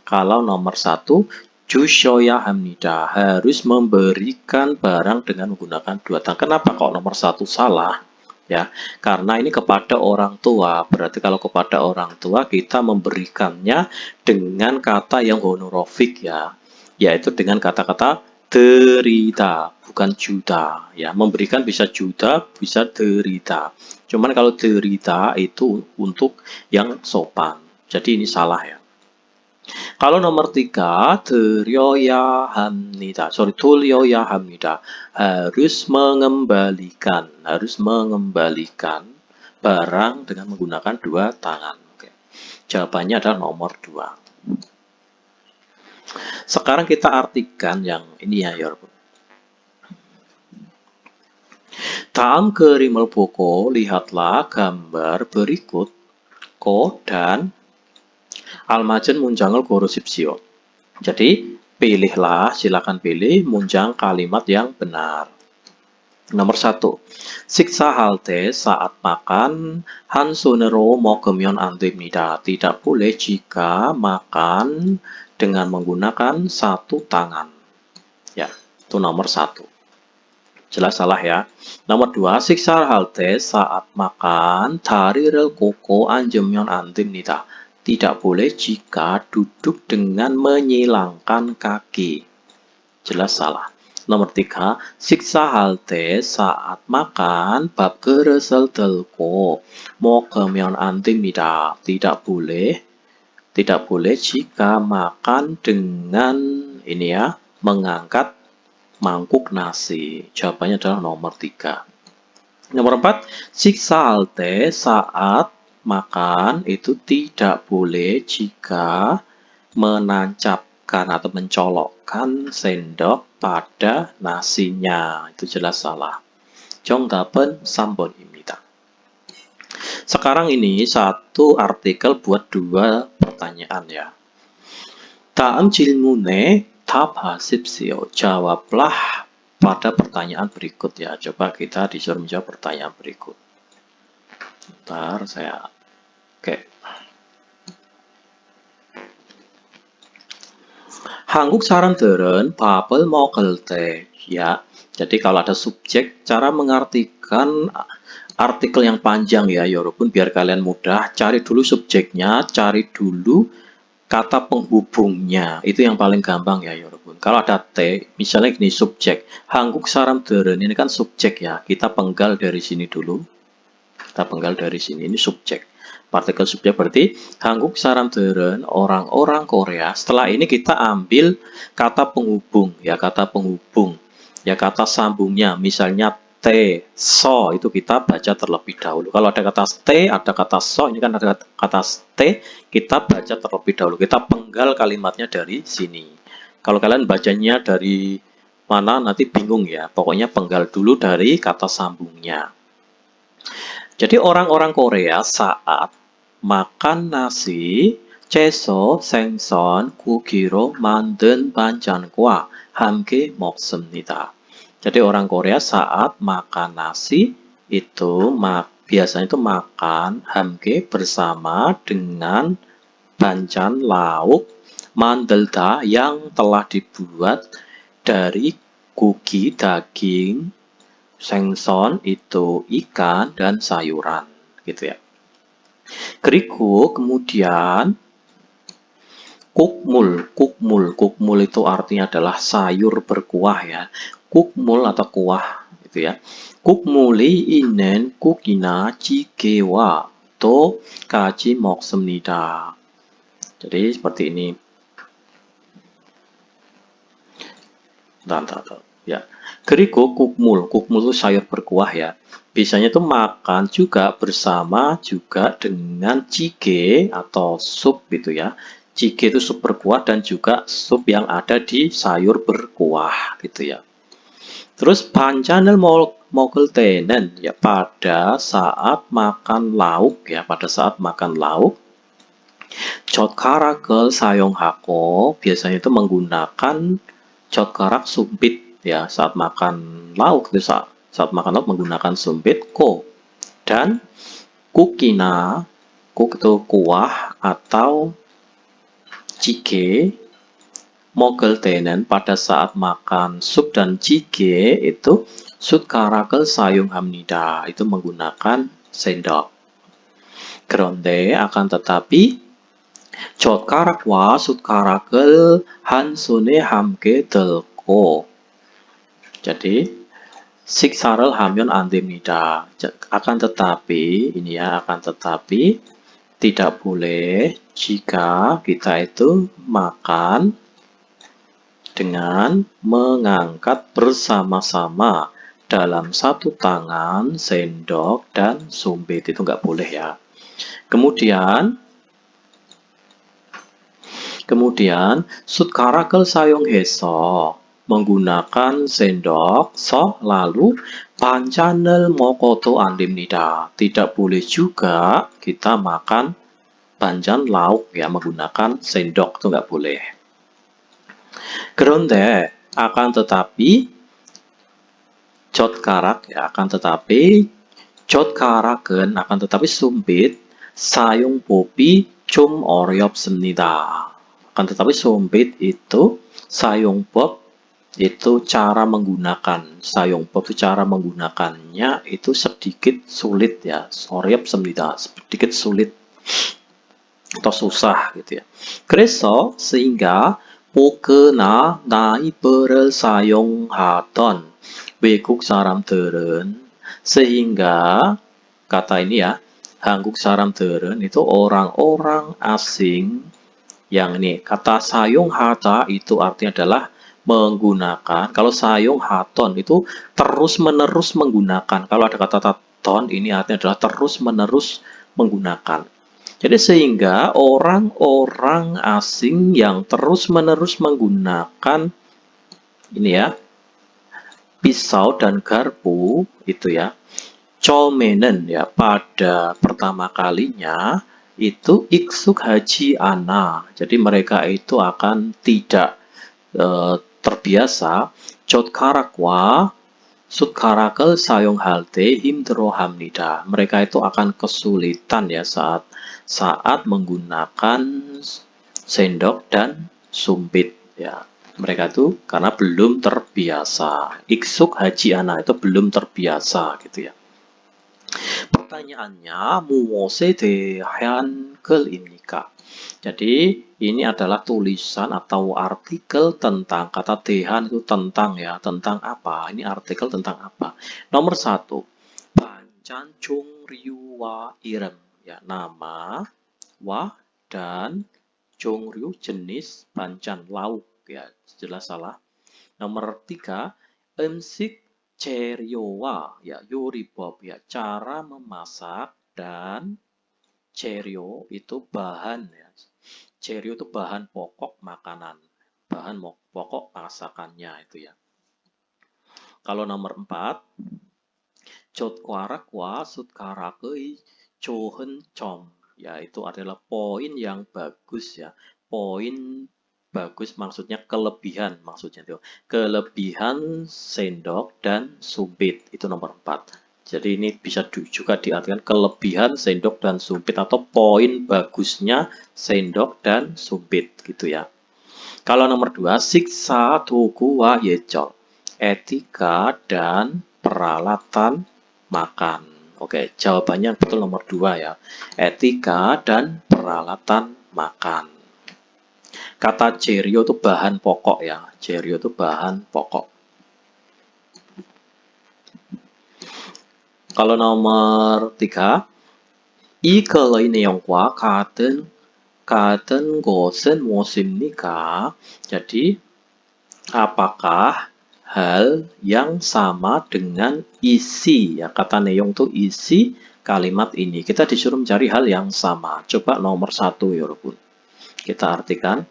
Kalau nomor 1, 주셔야 합니다. harus memberikan barang dengan menggunakan dua tangan. Kenapa kok nomor 1 salah? Ya, karena ini kepada orang tua. Berarti kalau kepada orang tua kita memberikannya dengan kata yang honorofik ya, yaitu dengan kata-kata derita, bukan juta. Ya, memberikan bisa juta, bisa derita. Cuman kalau derita itu untuk yang sopan. Jadi ini salah ya. Kalau nomor 3, 드려야 합니다. 돌려야 합니다. harus mengembalikan barang dengan menggunakan dua tangan. Oke. Jawabannya adalah nomor 2. Sekarang kita artikan yang ini ya, 여러분. 다음 그림을 보고 lihatlah gambar berikut. dan 알맞은 문장을 고르십시오. Jadi, pilihlah, silakan pilih munjang kalimat yang benar. Nomor 1. 식사할 때 saat makan 한 손으로 먹으면 안 됩니다. Tidak boleh jika makan dengan menggunakan satu tangan. Ya, itu nomor 1. Jelas salah ya. Nomor 2. 식사할 때 saat makan 다리를 꽂고 앉으면 안 됩니다. Tidak boleh jika duduk dengan menyilangkan kaki. Jelas salah. Nomor 3. 식사할 때 saat makan 밥 그릇을 들고 먹으면 안 됩니다. Tidak boleh jika makan dengan ini ya, mengangkat mangkuk nasi. Jawabannya adalah nomor 3. Nomor 4. 식사할 때 saat makan itu tidak boleh jika menancapkan atau mencolokkan sendok pada nasinya. Itu jelas salah. 정답은 3번입니다. Sekarang ini satu artikel buat dua pertanyaan ya. 다음 질문에 답하십시오. Jawablah pada pertanyaan berikut ya. Coba kita disuruh menjawab pertanyaan berikut. Bentar, Oke. 한국 사람들은 밥을 먹을 때 ya. Jadi kalau ada subjek, cara mengartikan artikel yang panjang ya, 여러분, biar kalian mudah. Cari dulu subjeknya, cari dulu kata penghubungnya. Itu yang paling gampang ya, 여러분. Kalau ada T, misalnya gini subjek. 한국 사람들은 ini kan subjek ya. Kita penggal dari sini dulu. Kita penggal dari sini, ini subjek. Partikel subjek berarti 한국 사람들은 orang-orang Korea. Setelah ini kita ambil kata penghubung ya, kata penghubung. Ya, kata sambungnya. Misalnya T, so, itu kita baca terlebih dahulu. Kalau ada kata T, ada kata so, ini kan ada kata T, kita baca terlebih dahulu. Kita penggal kalimatnya dari sini. Kalau kalian bacanya dari mana, nanti bingung ya. Pokoknya penggal dulu dari kata sambungnya. Jadi orang-orang Korea saat makan nasi, 채소, 생선, 고기로 만든 반찬과 함께 먹습니다. Jadi orang Korea saat makan nasi itu biasanya itu makan 함께 bersama dengan banchan lauk 만들다 yang telah dibuat dari gogi daging, 생선 itu ikan dan sayuran gitu ya. 그리고 kemudian 국물 itu artinya adalah sayur berkuah ya. 국물 atau kuah gitu ya. 국물이 있는 국이나 찌개와 또 같이 먹습니다. Jadi seperti ini. Bentar. Ya. 그리고 국물 itu sayur berkuah ya. Biasanya itu makan juga bersama juga dengan jjigae atau sup gitu ya. Jjigae itu sup berkuah dan juga sup yang ada di sayur berkuah gitu ya. Terus 반찬을 먹을 때는 ya pada saat makan lauk ya, pada saat makan lauk 젓가락을 사용하고 biasanya itu menggunakan 젓가락 sumpit ya saat makan lauk itu saat makan lauk menggunakan sumpit ko dan kukina kuk itu kuah atau jjigae 먹을 때는 pada saat makan sup dan jjigae itu 숟가락을 사용합니다. Itu menggunakan sendok. 그런데 akan tetapi 젓가락과 숟가락을 한 손에 함께 들고 jadi 식사를 하면 안 됩니다. akan tetapi ini ya akan tetapi tidak boleh jika kita itu makan dengan mengangkat bersama-sama dalam satu tangan sendok dan sumpit itu nggak boleh ya. Kemudian 숟가락을 사용해서 menggunakan sendok lalu 반찬을 먹어도 안 됩니다. Tidak boleh juga kita makan 반찬 lauk ya menggunakan sendok itu nggak boleh. 그런데 akan tetapi 젓가락 ya akan tetapi 젓가락은 akan tetapi sumpit 사용법이 좀 어렵습니다. Akan tetapi sumpit itu 사용법 itu cara menggunakan 사용법 itu cara menggunakannya itu sedikit sulit ya 어렵습니다 sedikit sulit atau susah gitu ya. 그래서 sehingga 포크나 나이프를 사용하던 외국 사람들은 sehingga kata ini ya 한국 사람들은 itu orang-orang asing yang ini kata 사용하다 itu artinya adalah menggunakan. Kalau 사용하던 itu terus-menerus menggunakan. Kalau ada kata ton ini artinya adalah terus-menerus menggunakan. Jadi sehingga orang-orang asing yang terus-menerus menggunakan ini ya pisau dan garpu itu ya 처음에는 ya pada pertama kalinya itu 익숙하지 않아. Jadi mereka itu akan tidak terbiasa 젓가락과 숟가락을 사용할 때 힘들어합니다. Mereka itu akan kesulitan ya saat menggunakan sendok dan sumpit ya. Mereka itu karena belum terbiasa. 익숙하지 않아 itu belum terbiasa gitu ya. Pertanyaannya 무엇에 대한 글입니까? Jadi ini adalah tulisan atau artikel tentang kata 대한 itu tentang ya, tentang apa? Ini artikel tentang apa? Nomor 1. 반찬 종류와 이름 ya, nama, wa dan 종류 jenis 반찬 lauk ya, jelas salah. Nomor 3. 음식 재료와 ya, 요리법 ya, cara memasak dan 재료 itu bahan ya. 재료 itu bahan pokok makanan, bahan pokok masakannya itu ya. Kalau nomor 4, 젓가락과 숟가락의 좋은 점, ya itu adalah poin yang bagus ya. Poin bagus maksudnya kelebihan maksudnya itu. Kelebihan sendok dan sumpit itu nomor 4. Jadi ini bisa juga diartikan kelebihan sendok dan sumpit atau poin bagusnya sendok dan sumpit gitu ya. Kalau nomor 2, siksa 도구와 예절, etika dan peralatan makan. Oke, jawabannya betul nomor 2 ya. Etika dan peralatan makan. Kata 재료 itu bahan pokok ya. 재료 itu bahan pokok. Kalau nomor 3, 이거의 내용과 같은 것은 무엇입니까? Jadi, apakah hal yang sama dengan isi? Ya, kata neong itu isi kalimat ini. Kita disuruh mencari hal yang sama. Coba nomor 1, 여러분. Kita artikan.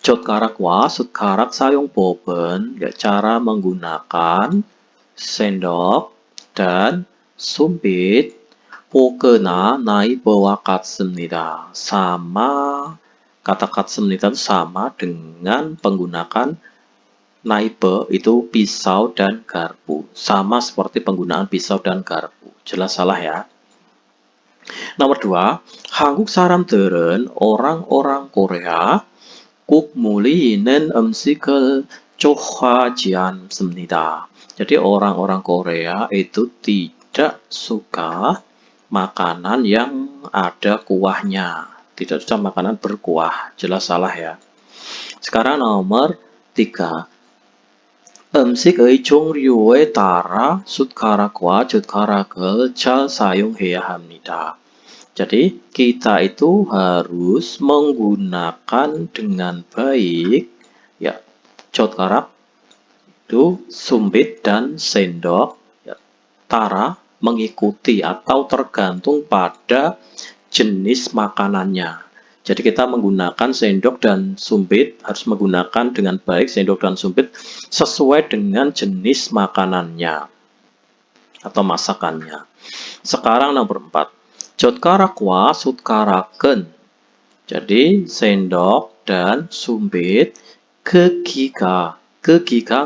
젓가락과 숟가락 사용법은, ya, cara menggunakan sendok dan sumpit 포크나 나이프와 같습니다. Sama, kata 같습니다 itu sama dengan penggunaan naibah itu pisau dan garpu. Sama seperti penggunaan pisau dan garpu. Jelas salah ya. Nomor 2, 한국 사람들은 orang-orang Korea 꼭 물리는 음식을 좋아하지 않습니다. Jadi orang-orang Korea itu tidak suka makanan yang ada kuahnya. Tidak suka makanan berkuah. Jelas salah ya. Sekarang nomor 3. 음식의 종류에 따라 숟가락과 젓가락을 잘 사용해야 합니다. Jadi, kita itu harus menggunakan dengan baik, ya, 젓가락 itu sumpit dan sendok, ya, tara mengikuti atau tergantung pada jenis makanannya. Jadi kita menggunakan sendok dan sumpit harus menggunakan dengan baik sendok dan sumpit sesuai dengan jenis makanannya atau masakannya. Sekarang nomor 4. 젓가락과 숟가락은, jadi sendok dan sumpit kegi가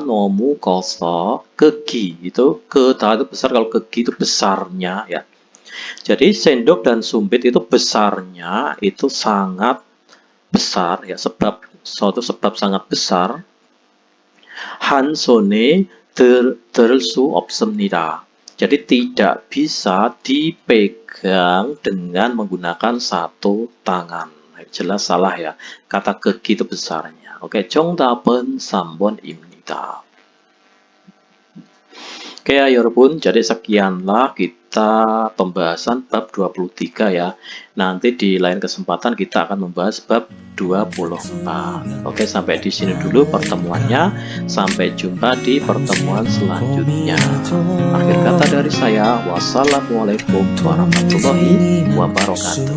너무 커서, kegi itu keda itu besar, kalau kegi itu besarnya ya. Jadi sendok dan sumpit itu besarnya itu sangat besar ya, suatu sebab sangat besar. 한 손에 들 수 없습니다. Jadi tidak bisa dipegang dengan menggunakan satu tangan. Jelas salah ya. Kata kegi itu besarnya. Oke, 정답은 3번입니다. Oke ya 여러분, jadi sekianlah kita pembahasan bab 23 ya. Nanti di lain kesempatan kita akan membahas bab 24. Oke, sampai di sini dulu pertemuannya. Sampai jumpa di pertemuan selanjutnya. Akhir kata dari saya, wassalamualaikum warahmatullahi wabarakatuh.